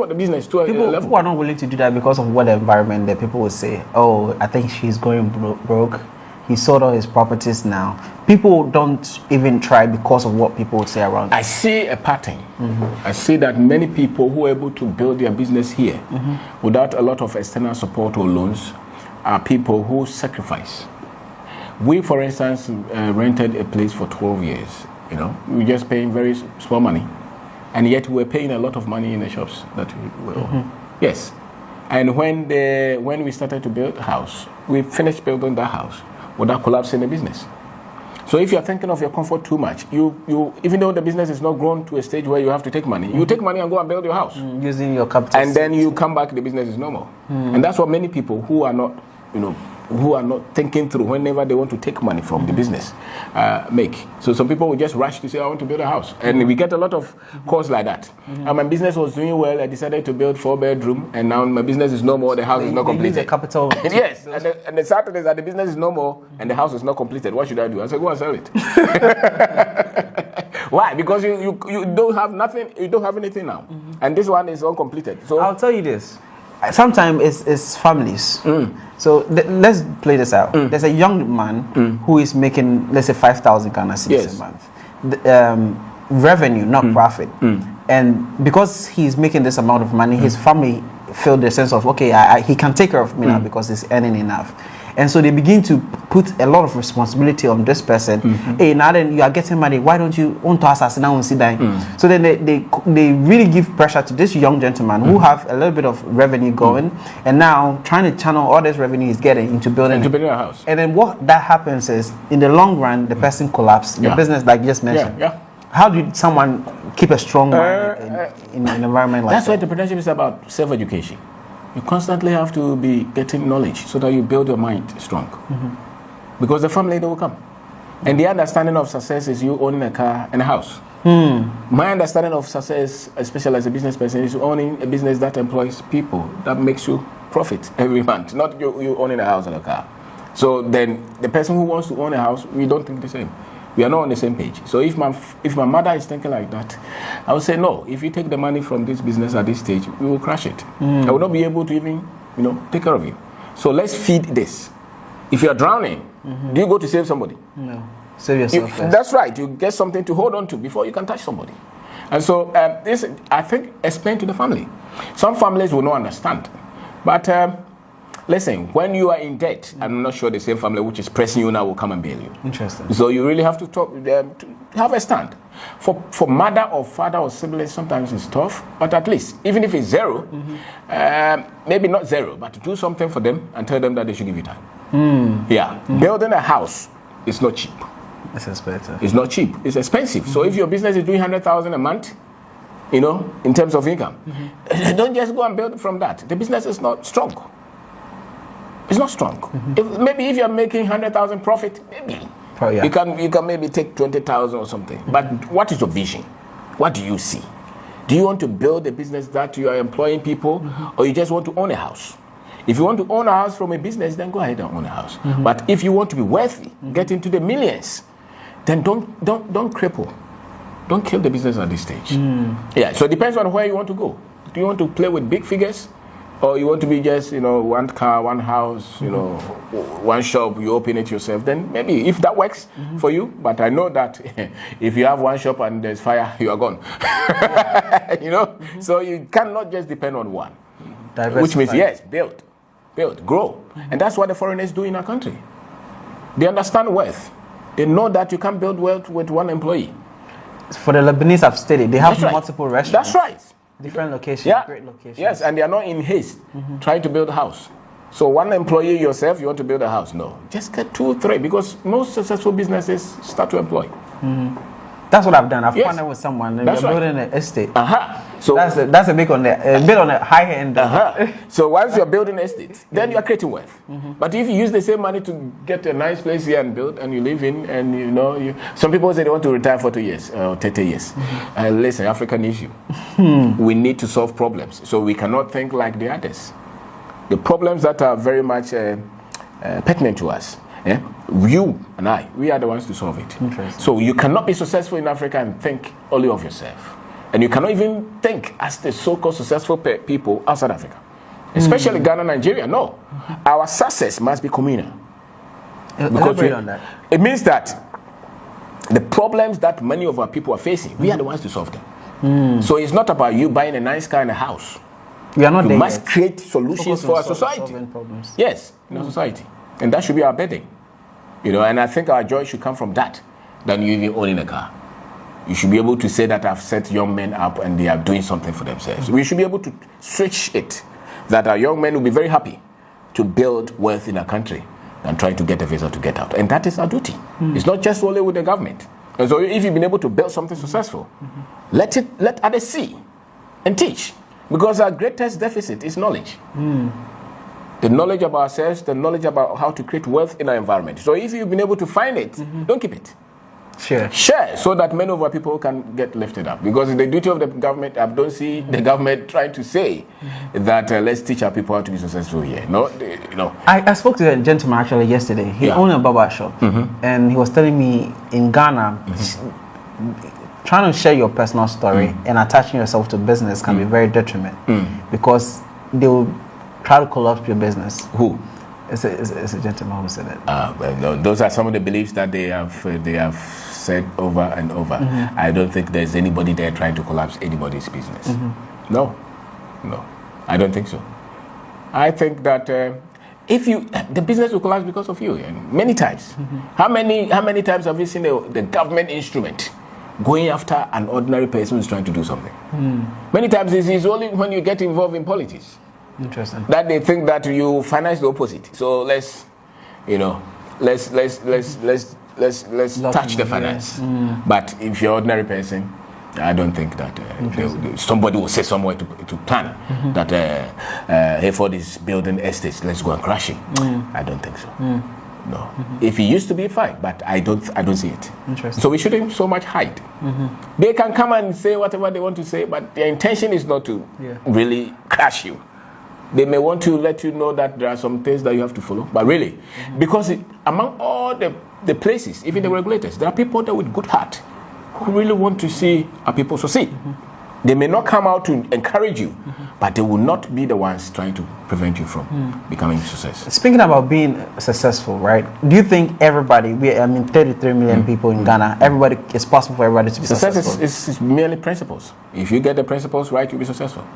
the business to a level. People are not willing to do that because of what the environment that people will say, oh, I think she's going broke. He sold all his properties now. People don't even try because of what people would say around. I see a pattern. I see that many people who are able to build their business here without a lot of external support or loans are people who sacrifice. We, for instance, rented a place for 12 years. We were just paying very small money, and yet we were paying a lot of money in the shops that we were. Yes, and when we started to build a house, we finished building that house without collapsing the business. So if you're thinking of your comfort too much, you even though the business is not grown to a stage where you have to take money, you take money and go and build your house. Using your capital. And then you come back, the business is normal. And that's what many people who are not, who are not thinking through whenever they want to take money from the business make. So some people will just rush to say, I want to build a house. And we get a lot of calls like that. And my business was doing well. I decided to build 4-bedroom, and now my business is no more. The house is not completed. Use the capital. Yes. And the sad thing is that the business is no more and the house is not completed. What should I do? I said, go and sell it. Why? Because you don't have nothing. You don't have anything now. And this one is uncompleted. So I'll tell you this. Sometimes it's families. So let's play this out. There's a young man who is making, let's say, 5,000 Ghana cedis a month. Revenue, not profit. And because he's making this amount of money, his family feel the sense of, okay, he can take care of me now because he's earning enough. and so they begin to put a lot of responsibility on this person. Hey, now then you are getting money, why don't you want to assassinate and sit down? So then they really give pressure to this young gentleman who have a little bit of revenue going, and now trying to channel all this revenue he's getting into building a house. And then what that happens is, in the long run, the person collapses. The business, like you just mentioned. How did someone keep a strong mind in an environment like that? That's why entrepreneurship is about self-education. You constantly have to be getting knowledge so that you build your mind strong. Because the family, they will come. And the understanding of success is you owning a car and a house. My understanding of success, especially as a business person, is owning a business that employs people, that makes you profit every month, not you owning a house and a car. So then the person who wants to own a house, we don't think the same. We are not on the same page. So if my mother is thinking like that, I would say, no, if you take the money from this business at this stage, we will crash it. I will not be able to even, take care of you. So let's feed this. If you are drowning, do you go to save somebody? No. Save yourself first. That's right. You get something to hold on to before you can touch somebody. And so this, I think, explain to the family. Some families will not understand. But listen, when you are in debt, I'm not sure the same family which is pressing you now will come and bail you. Interesting. So you really have to talk with them, to have a stand. For mother or father or siblings, sometimes it's tough, but at least, even if it's zero, maybe not zero, but do something for them and tell them that they should give you time. Building a house is not cheap. It's expensive. It's not cheap. It's expensive. So if your business is doing 100,000 a month, in terms of income, don't just go and build from that. The business is not strong. It's not strong. Maybe if you're making 100,000 profit, maybe you can maybe take 20,000 or something. But what is your vision? What do you see? Do you want to build a business that you are employing people, or you just want to own a house? If you want to own a house from a business, then go ahead and own a house. But if you want to be wealthy, get into the millions, then don't cripple. Don't kill the business at this stage. So it depends on where you want to go. Do you want to play with big figures? Or you want to be just, one car, one house, one shop, you open it yourself, then maybe if that works for you. But I know that if you have one shop and there's fire, you are gone. So you cannot just depend on one. Which means, yes, build, grow. And that's what the foreigners do in our country. They understand wealth. They know that you can't build wealth with one employee. For the Lebanese, I've studied, they have multiple restaurants. That's right. Different locations, great locations. Yes, and they are not in haste trying to build a house. So one employee yourself, you want to build a house? No. Just get 2, 3, because most successful businesses start to employ. That's what I've done. I've partnered with someone and they're building an estate. So that's a bit on the higher end. So once you're building an estate, then you are creating wealth. But if you use the same money to get a nice place here and build, and you live in, and some people say they want to retire for 2 years or 30 years. Listen, Africa needs you. We need to solve problems, so we cannot think like the others. The problems that are very much pertinent to us. You and I, we are the ones to solve it. So you cannot be successful in Africa and think only of yourself. And you cannot even think as the so-called successful people outside Africa. Especially Ghana, Nigeria. No. Our success must be communal. Elaborate on that. It means that the problems that many of our people are facing, we are the ones to solve them. So it's not about you buying a nice car and a house. We are not You must create solutions for our society. Yes, in our society. And that should be our burden. And I think our joy should come from that, than you even owning a car. You should be able to say that I've set young men up and they are doing something for themselves. We should be able to switch it, that our young men will be very happy to build wealth in our country than trying to get a visa to get out. And that is our duty. It's not just only with the government. And so if you've been able to build something successful, let others see and teach. Because our greatest deficit is knowledge. The knowledge about ourselves, the knowledge about how to create wealth in our environment. So if you've been able to find it, don't keep it. Share so that many of our people can get lifted up. Because the duty of the government, I don't see the government trying to say that let's teach our people how to be successful here. No, I spoke to a gentleman actually yesterday. He owned a barber shop, and he was telling me in Ghana, trying to share your personal story and attaching yourself to business can be very detrimental because they will try to collapse your business. Who? It's a gentleman who said it. Well, those are some of the beliefs that they have said over and over. I don't think there's anybody there trying to collapse anybody's business. No, I don't think so. I think that the business will collapse because of you, and many times. How many times have you seen the government instrument going after an ordinary person who's trying to do something? Many times it's only when you get involved in politics. Interesting. That they think that you finance the opposite. So let's touch the finance. But if you're an ordinary person, I don't think that somebody will say somewhere to plan that Hayford is building estates. Let's go and crash it. I don't think so. No. If it used to be, fine, but I don't see it. Interesting. So we shouldn't so much hide. They can come and say whatever they want to say, but their intention is not to really crash you. They may want to let you know that there are some things that you have to follow, but really, because among all the places, even the regulators, there are people there with good heart who really want to see our people succeed. They may not come out to encourage you, but they will not be the ones trying to prevent you from becoming a success. Speaking about being successful, right? Do you think everybody, 33 million people in Ghana, it's possible for everybody to be successful? Success is merely principles. If you get the principles right, you'll be successful.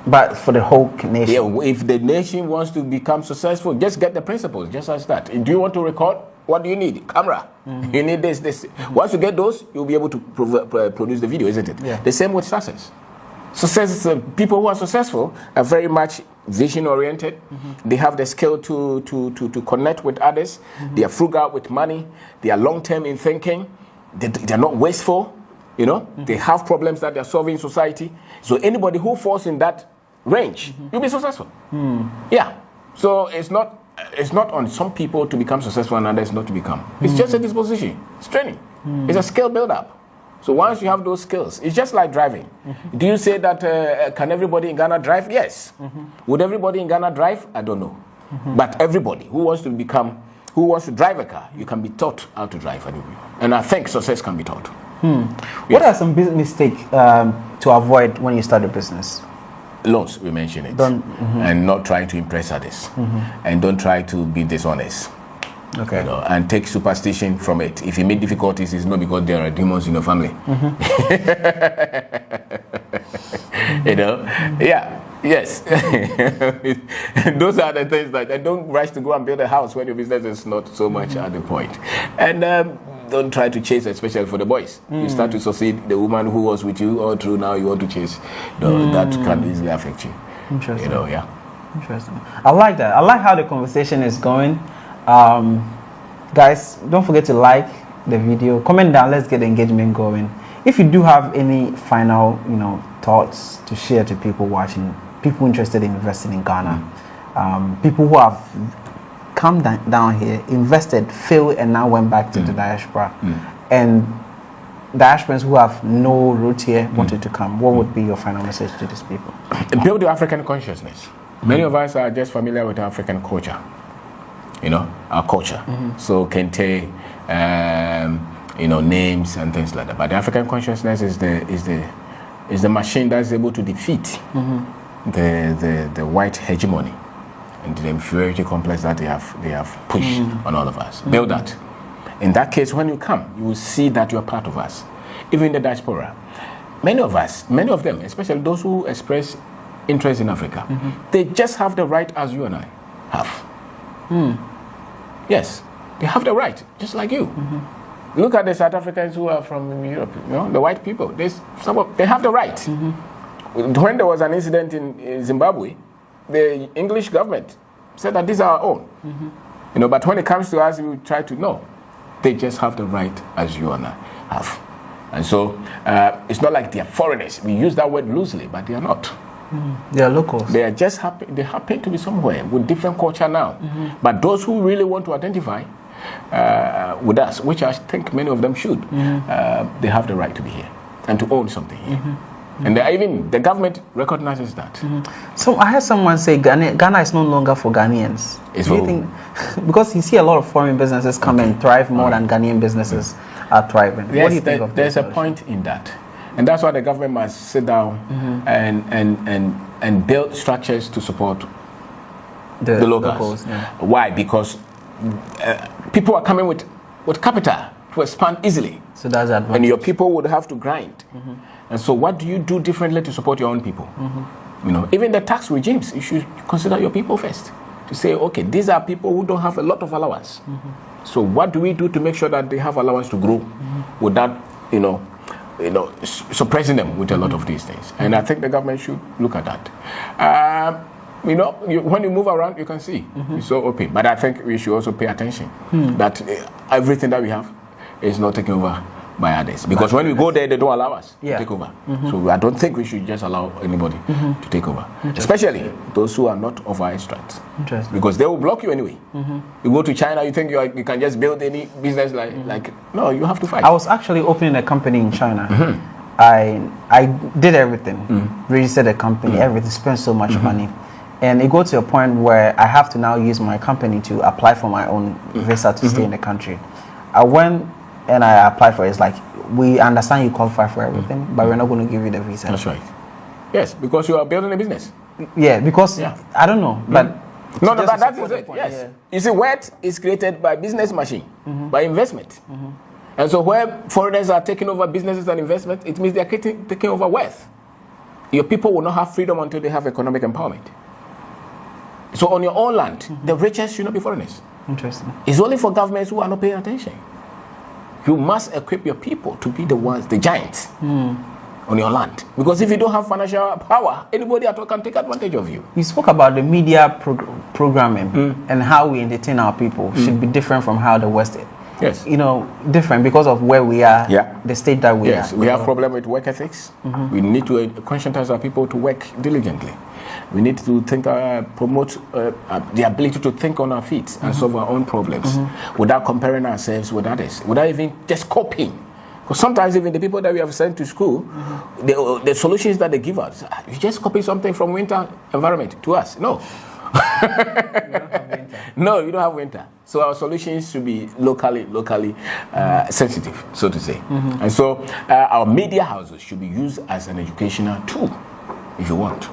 But for the whole nation? Yeah, if the nation wants to become successful, just get the principles, just as that. Do you want to record? What do you need? Camera. You need this. Once you get those, you'll be able to produce the video, isn't it? Yeah. The same with success. People who are successful are very much vision-oriented. They have the skill to connect with others. They are frugal with money. They are long-term in thinking. They are not wasteful. They have problems that they are solving in society. So anybody who falls in that range, you'll be successful. Yeah. So it's not on some people to become successful and others not to become. It's just a disposition. It's training. It's a skill build-up. So once you have those skills, it's just like driving. Do you say that can everybody in Ghana drive? Yes. Would everybody in Ghana drive? I don't know. But everybody who wants to drive a car, you can be taught how to drive. And I think success can be taught. What are some business mistakes to avoid when you start a business? Loans, we mentioned it. And not trying to impress others. And don't try to be dishonest. Okay. And take superstition from it. If you meet difficulties, it's not because there are demons in your family. Yeah. Yes. Those are the things and don't rush to go and build a house when your business is not so much at the point. And don't try to chase, especially for the boys. You start to succeed, the woman who was with you all through, now you want to chase. That can easily affect you. Interesting. Yeah. Interesting. I like that. I like how the conversation is going. Guys, don't forget to like the video, comment down, let's get the engagement going. If you do have any final thoughts to share to people watching, people interested in investing in Ghana, people who have come down here, invested, failed, and now went back to the diaspora, and diasporans who have no root here wanted to come, what would be your final message to these people? Build your African consciousness. Many of us are just familiar with African culture. Our culture. So kente, names and things like that. But the African consciousness is the machine that's able to defeat the white hegemony and the inferiority complex that they have pushed on all of us. Build that. In that case, when you come, you will see that you are part of us. Even the diaspora. Many of them, especially those who express interest in Africa, they just have the right as you and I have. Yes, they have the right, just like you. Look at the South Africans who are from Europe, the white people. They have the right. When there was an incident in Zimbabwe, the English government said that these are our own. But when it comes to us, we try to know. They just have the right as you and I have. And so it's not like they are foreigners. We use that word loosely, but they are not. They are locals. They are just they happen to be somewhere with different culture now. But those who really want to identify with us, which I think many of them should, they have the right to be here and to own something here. And even the government recognizes that. So I heard someone say Ghana is no longer for Ghanaians. It's Do you think, because you see a lot of foreign businesses come and thrive more than Ghanaian businesses are thriving. What do you think of this? There's a point in that. And that's why the government must sit down and build structures to support the locals. Why? Because people are coming with capital to expand easily. So that's advantage. And your people would have to grind. And so what do you do differently to support your own people? Even the tax regimes, you should consider your people first. to say, okay, these are people who don't have a lot of allowance. So what do we do to make sure that they have allowance to grow without, suppressing them with a lot of these things? And I think the government should look at that. When you move around, you can see it's so open. But I think we should also pay attention that everything that we have is not taken over by others. Because when we go there, they don't allow us to take over. So I don't think we should just allow anybody to take over, especially those who are not of our extract. Because they will block you anyway. You go to China, you think you can just build any business like no, you have to fight. I was actually opening a company in China. I did everything, registered a company, everything, spent so much money. And it got to a point where I have to now use my company to apply for my own visa to stay in the country. I went and I applied for it. It's like, we understand you qualify for everything, but we're not going to give you the visa. That's right. Yes, because you are building a business. Yeah, because I don't know, but no, but that is it. Yes. Yeah. You see, wealth is created by business machine, by investment. And so where foreigners are taking over businesses and investment, it means they are taking over wealth. Your people will not have freedom until they have economic empowerment. So on your own land, the richest should not be foreigners. Interesting. It's only for governments who are not paying attention. You must equip your people to be the giants on your land. Because if you don't have financial power, anybody at all can take advantage of you. You spoke about the media programming and how we entertain our people should be different from how the West is. Yes. Different because of where we are, the state that we are. Yes, we have problem with work ethics. We need to conscientize our people to work diligently. We need to promote the ability to think on our feet and solve our own problems without comparing ourselves with others, without even just copying. Because sometimes even the people that we have sent to school, the solutions that they give us, you just copy something from winter environment to us. No. No, you don't have winter. So our solutions should be locally sensitive, so to say. And so our media houses should be used as an educational tool, if you want.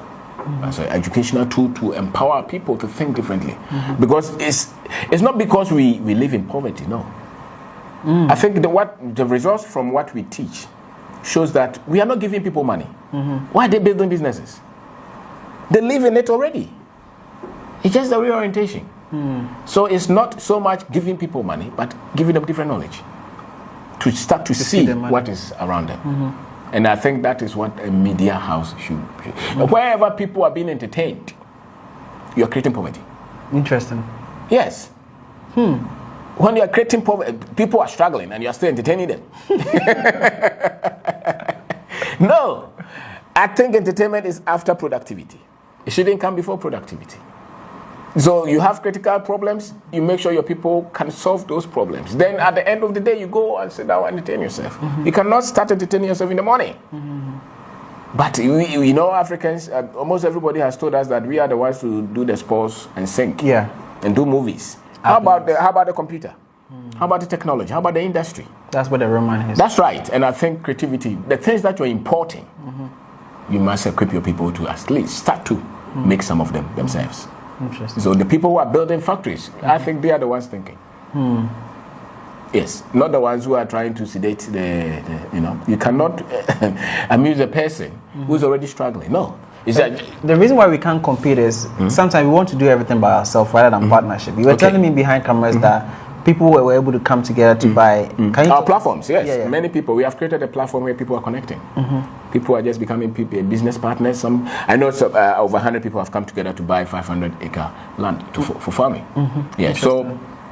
As an educational tool to empower people to think differently. Because it's not because we live in poverty, no. I think the results from what we teach shows that we are not giving people money. Why are they building businesses? They live in it already. It's just a reorientation. So it's not so much giving people money, but giving them different knowledge to start to see what is around them. And I think that is what a media house should be. Wherever people are being entertained, you're creating poverty. Interesting. Yes. When you're creating poverty, people are struggling and you're still entertaining them. No. I think entertainment is after productivity. It shouldn't come before productivity. So you have critical problems, you make sure your people can solve those problems. Then at the end of the day, you go and sit down and entertain yourself. You cannot start entertaining yourself in the morning. But we know Africans, almost everybody has told us that we are the ones to do the sports and sing and do movies. How about the computer? How about the technology? How about the industry? That's what the Roman is. That's right. And I think creativity, the things that you're importing, you must equip your people to at least start to make some of them themselves. Interesting. So the people who are building factories, I think they are the ones thinking. Yes, not the ones who are trying to sedate you cannot amuse a person who's already struggling. No. The reason why we can't compete is sometimes we want to do everything by ourselves rather than partnership. You were telling me behind cameras that people were able to come together to buy our platforms. Yes, many people. We have created a platform where people are connecting. People are just becoming business partners. I know over 100 people have come together to buy 500-acre land for farming. So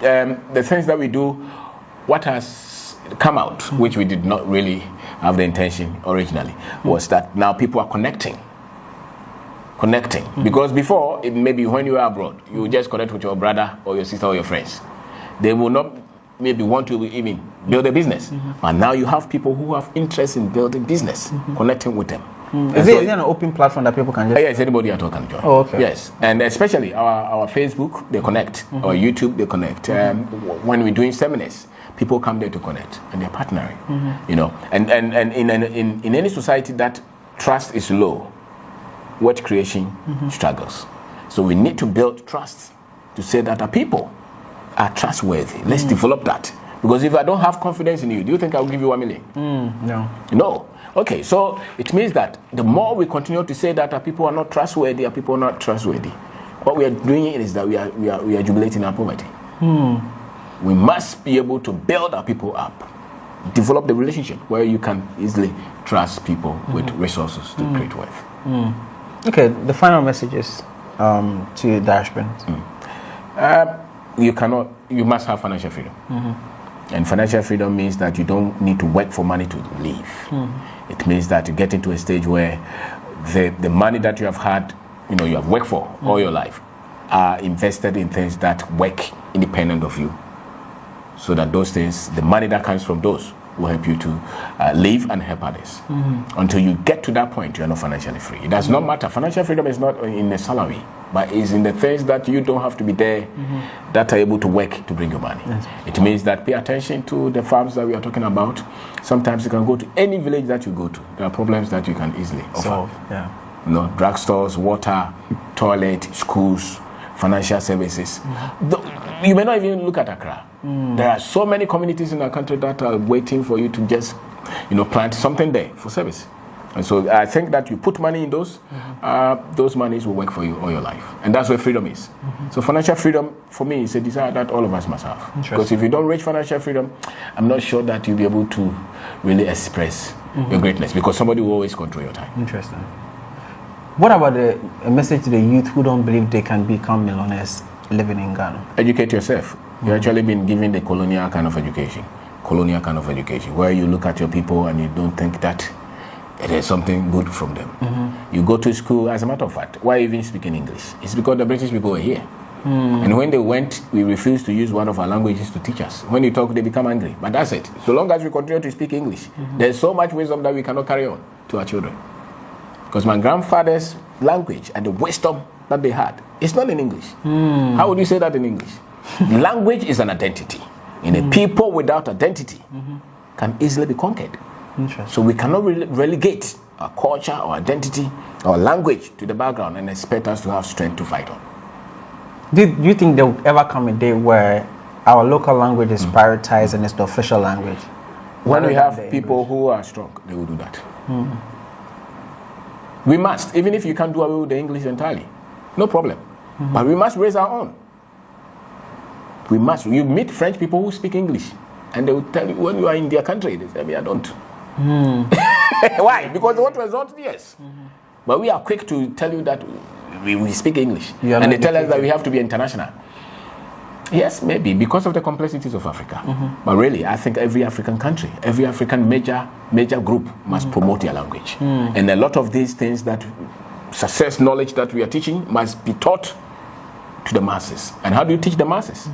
the things that we do, what has come out, which we did not really have the intention originally, was that now people are connecting. Because before, maybe when you were abroad, you just connect with your brother or your sister or your friends. They will not maybe want to even build a business. But now you have people who have interest in building business, connecting with them. Is it an open platform that people can just... Yes, anybody at all can join. Oh, okay. Yes, and especially our Facebook, they connect. Our YouTube, they connect. When we're doing seminars, people come there to connect, and they're partnering. And in any society that trust is low, wealth creation struggles. So we need to build trust to say that our people are trustworthy. Let's develop that. Because if I don't have confidence in you, do you think I'll give you 1 million? No. Okay, so it means that the more we continue to say that our people are not trustworthy, what we are doing is that we are jubilating our poverty. We must be able to build our people up, develop the relationship where you can easily trust people with resources to create wealth. Okay, the final message is to diasporans. You must have financial freedom. And financial freedom means that you don't need to work for money to live. It means that you get into a stage where the money that you have had, you have worked for all your life, are invested in things that work independent of you. So that those things, the money that comes from those, will help you to live and help others. Until you get to that point, you are not financially free. It does not matter. Financial freedom is not in the salary, but is in the things that you don't have to be there, that are able to work to bring you money. It means that pay attention to the farms that we are talking about. Sometimes you can go to any village that you go to. There are problems that you can easily offer. Drugstores, water, toilet, schools, financial services. You may not even look at Accra. There are so many communities in our country that are waiting for you to just, plant something there for service. And so I think that you put money in those monies will work for you all your life. And that's where freedom is. So financial freedom, for me, is a desire that all of us must have. Because if you don't reach financial freedom, I'm not sure that you'll be able to really express your greatness, because somebody will always control your time. Interesting. What about a message to the youth who don't believe they can become millionaires living in Ghana? Educate yourself. You've actually been given the colonial kind of education, where you look at your people and you don't think that there's something good from them. You go to school, as a matter of fact, why even speaking English? It's because the British people were here. And when they went, we refused to use one of our languages to teach us. When you talk, they become angry. But that's it. So long as we continue to speak English, there's so much wisdom that we cannot carry on to our children. Because my grandfather's language and the wisdom that they had, it's not in English. How would you say that in English? Language is an identity. And a people without identity can easily be conquered. So we cannot relegate our culture, our identity, our language to the background and expect us to have strength to fight on. Do you think there will ever come a day where our local language is prioritized and it's the official language? When we have people who are strong, they will do that. We must, even if you can't do away with the English entirely, no problem. But we must raise our own. We must. You meet French people who speak English, and they will tell you when you are in their country, they say, I don't. Why? Because what result? Yes. But we are quick to tell you that we speak English. And they tell us that we have to be international. Yes, maybe, because of the complexities of Africa. But really, I think every African country, every African major group must promote their language. And a lot of these things that success knowledge that we are teaching must be taught to the masses. And how do you teach the masses?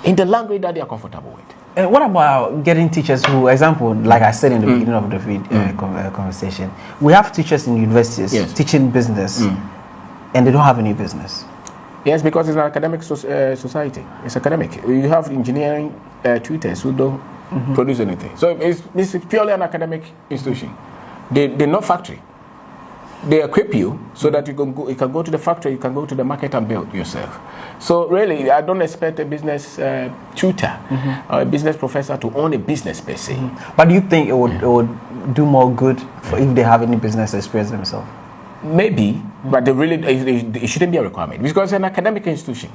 In the language that they are comfortable with. And what about getting teachers who, example, like I said in the beginning of the conversation, we have teachers in universities teaching business, and they don't have any business. Yes, because it's an academic society. It's academic. You have engineering tutors who don't produce anything. So it's purely an academic institution. They're not factory. They equip you so that you can go to the factory, you can go to the market and build yourself. So really, I don't expect a business tutor or a business professor to own a business per se. But do you think it would do more good if they have any business experience themselves? Maybe, but it shouldn't be a requirement because it's an academic institution.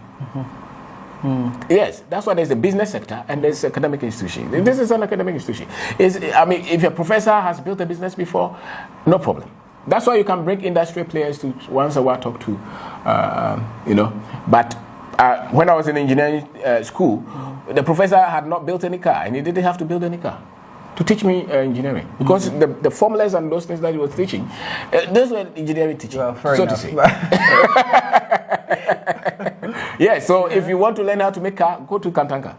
Yes, that's why there's a business sector and there's academic institution. This is an academic institution. If a professor has built a business before, no problem. That's why you can bring industry players to once a while talk to, But when I was in engineering school, the professor had not built any car, and he didn't have to build any car to teach me engineering because the formulas and those things that he was teaching, those were engineering teaching, to say. Yeah. So if you want to learn how to make car, go to Kantanka.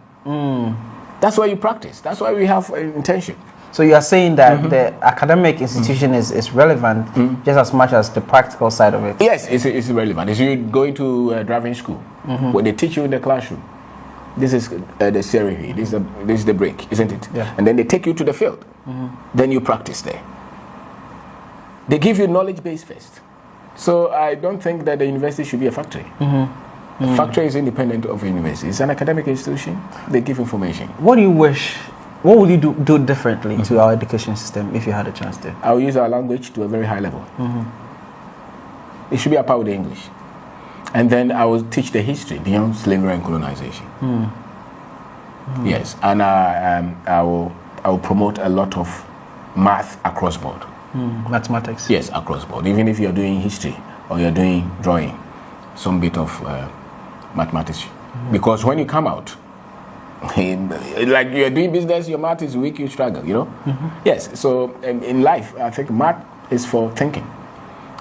That's why you practice. That's why we have internship. So you are saying that the academic institution is relevant just as much as the practical side of it? Yes, it's relevant. If you're going to driving school, where they teach you in the classroom, this is the theory, this is the break, isn't it? Yeah. And then they take you to the field. Then you practice there. They give you knowledge base first. So I don't think that the university should be a factory. The factory is independent of the university. It's an academic institution. They give information. What would you do differently to our education system if you had a chance to? I'll use our language to a very high level. It should be a part of the English. And then I will teach the history beyond slavery and colonization. Yes, and I will promote a lot of math across board. Mathematics. Yes, across board. Even if you're doing history or you're doing drawing, some bit of mathematics. Because when you come out, like you're doing business, your math is weak, you struggle, you know? Yes, so in life, I think math is for thinking.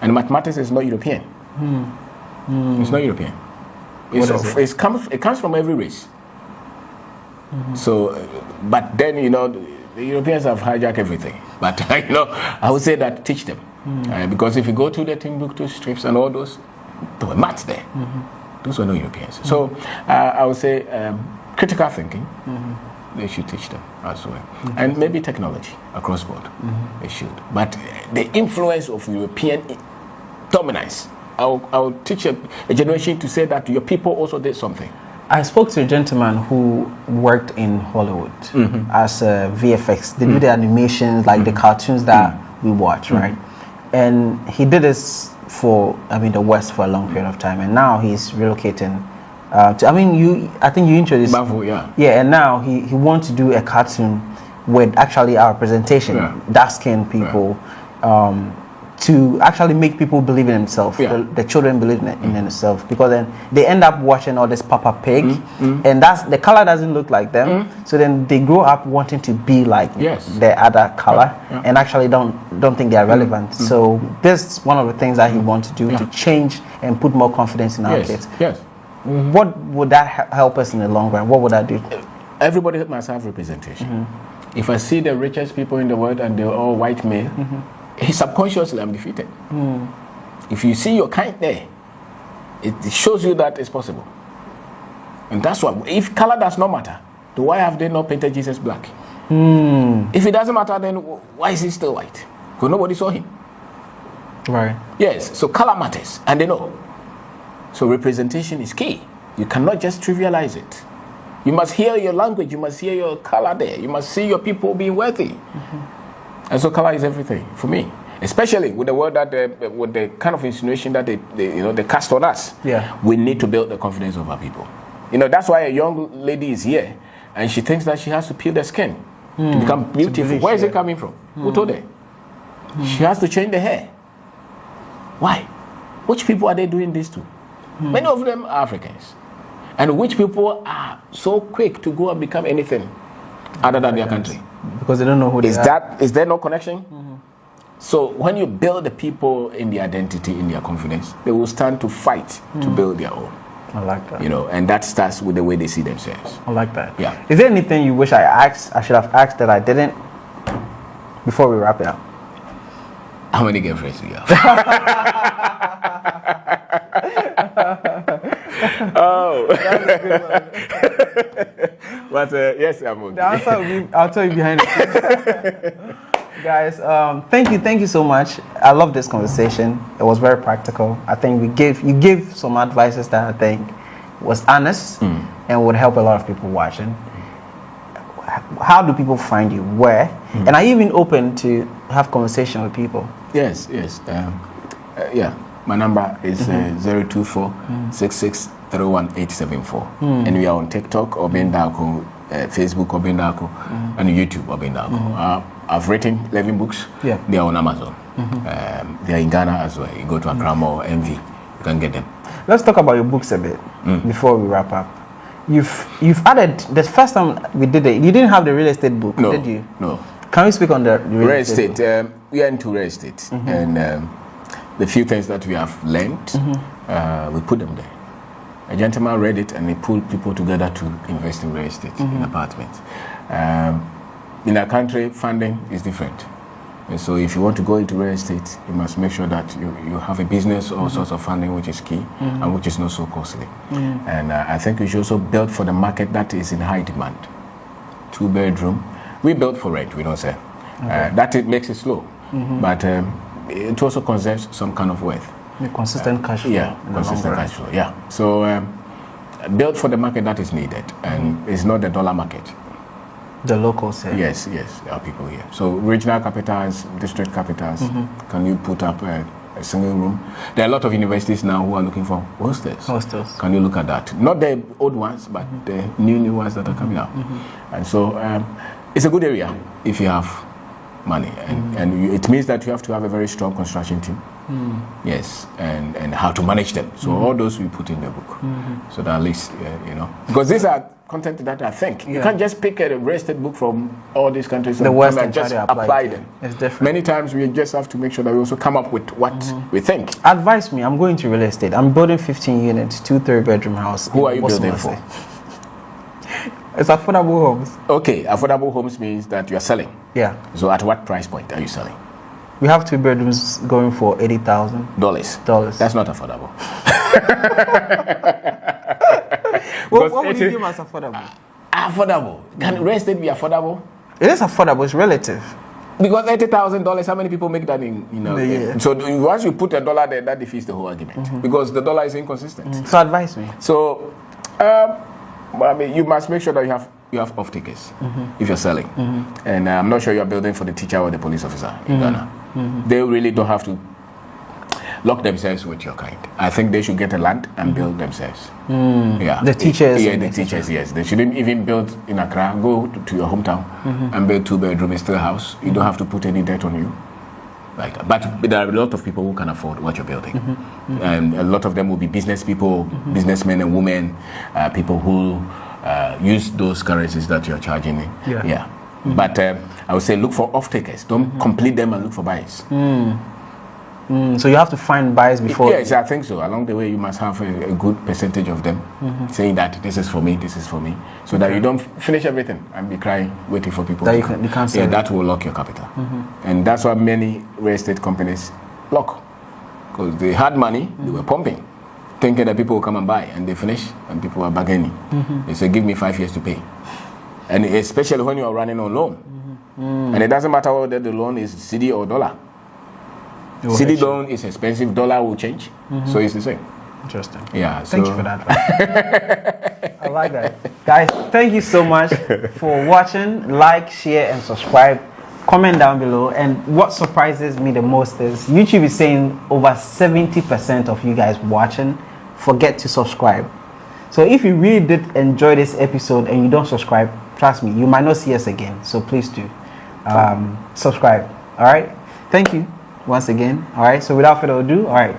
And mathematics is not European. It's not European. It comes from every race. So, but then, you know, the Europeans have hijacked everything. But, you know, I would say that teach them. Because if you go to the Timbuktu strips and all those, there were maths there. Those were no Europeans. So, I would say critical thinking, they should teach them as well. And maybe technology across board, they should. But the influence of European dominance, I'll teach a generation to say that your people also did something. I spoke to a gentleman who worked in Hollywood as a VFX. They do the animations, like the cartoons that we watch, right? And he did this for, the West for a long period of time. And now he's relocating I think you introduced... Bavu, yeah. Yeah, and now he wants to do a cartoon with actually our representation, dark-skinned people, to actually make people believe in themselves, the children believe in themselves, because then they end up watching all this Peppa Pig, and the color doesn't look like them, so then they grow up wanting to be like the other color, and actually don't think they are relevant. So this is one of the things that he wants to do to change and put more confidence in our kids. Yes. What would that help us in the long run? What would that do? Everybody must have representation. If I see the richest people in the world and they're all white male, subconsciously I'm defeated. If you see your kind there, it shows you that it's possible. And that's why, if color does not matter, then why have they not painted Jesus black? If it doesn't matter, then why is he still white? Because nobody saw him. Right. Yes, so color matters, and they know. So representation is key. You cannot just trivialize it. You must hear your language, you must hear your color there, you must see your people being worthy. And so color is everything for me, especially with the word that with the kind of insinuation that they cast on us. Yeah, we need to build the confidence of our people. That's why a young lady is here, and she thinks that she has to peel the skin to become beautiful. Where is it coming from? Who told her? She has to change the hair. Why? Which people are they doing this to? Many of them are Africans, and which people are so quick to go and become anything other than their country. Because they don't know who they are. Is there no connection? So when you build the people in their identity, in their confidence, they will stand to fight to build their own. I like that. And that starts with the way they see themselves. I like that. Yeah. Is there anything you wish I should have asked that I didn't before we wrap it up? How many girlfriends do you have? Oh. That's a good one. But yes, I'm okay. The answer will be, I'll tell you behind the scenes. Guys, thank you so much. I love this conversation. It was very practical. I think you gave some advices that I think was honest and would help a lot of people watching. How do people find you? Where? And are you even open to have conversation with people? Yes. Yeah. My number is 024-6631-874. And we are on TikTok, Obendako, Facebook, Obendako, and YouTube, Obendako. I've written 11 books. Yeah. They are on Amazon. They are in Ghana as well. You go to Accra or Envy, you can get them. Let's talk about your books a bit before we wrap up. You've added, the first time we did it, you didn't have the real estate book, did you? No. Can we speak on the real estate book? We are into real estate. And the few things that we have learned, we put them there. A gentleman read it and he pulled people together to invest in real estate in apartments. In our country, funding is different. And so if you want to go into real estate, you must make sure that you have a business or source of funding which is key and which is not so costly. And I think we should also build for the market that is in high demand. 2-bedroom. We build for rent, we don't sell. That it makes it slow. But it also conserves some kind of wealth. Consistent cash flow. Yeah, consistent cash flow. Yeah. So build for the market that is needed, and it's not the dollar market. The locals here. Yes, there are people here. So regional capitals, district capitals, can you put up a single room. There are a lot of universities now who are looking for hostels. Can you look at that? Not the old ones, but the new ones that are coming out. And so it's a good area if you have money, and it means that you have to have a very strong construction team. Yes, and how to manage them. So all those we put in the book, so that at least because these are content that I think you can't just pick a real estate book from all these countries and just apply them. It's different. Many times we just have to make sure that we also come up with what we think. Advise me. I'm going to real estate. I'm building 15 units, 2 3-bedroom house. Who are you building for? It's affordable homes. Okay, affordable homes means that you are selling. Yeah. So at what price point are you selling? We have 2 bedrooms going for $80,000. That's not affordable. What would you give us affordable? Affordable. Can real estate be affordable? It is affordable. It's relative. Because $80,000, how many people make that in a year? So once you put $1 there, that defeats the whole argument because the dollar is inconsistent. So advise me. So, you must make sure that you have off takers if you're selling. And I'm not sure you're building for the teacher or the police officer in Ghana. They really don't have to lock themselves with your kind. I think they should get a land and build themselves. Yeah, the teachers. The teachers. Yes, they shouldn't even build in Accra. Go to your hometown and build 2-bedroom still house. You don't have to put any debt on you. Like that. But there are a lot of people who can afford what you're building, and a lot of them will be business people, businessmen and women, people who use those currencies that you're charging in. Yeah. But I would say look for off takers. Don't complete them and look for buyers. So you have to find buyers before. Yes, I think so. Along the way, you must have a good percentage of them saying that this is for me, so that you don't finish everything and be crying, waiting for people. That you can't sell. Yeah, that will lock your capital, and that's why many real estate companies lock, because they had money, they were pumping, thinking that people will come and buy, and they finish, and people are bargaining. They say, "Give me 5 years to pay," and especially when you are running on loan, and it doesn't matter whether the loan is CD or dollar. CD loan is expensive, dollar will change, so it's the same. Interesting. Yeah. Thank you for that. I like that. Guys, thank you so much for watching. Like, share, and subscribe. Comment down below. And what surprises me the most is YouTube is saying over 70% of you guys watching forget to subscribe. So if you really did enjoy this episode and you don't subscribe, trust me, you might not see us again. So please do subscribe. All right. Thank you once again. All right. So without further ado, all right.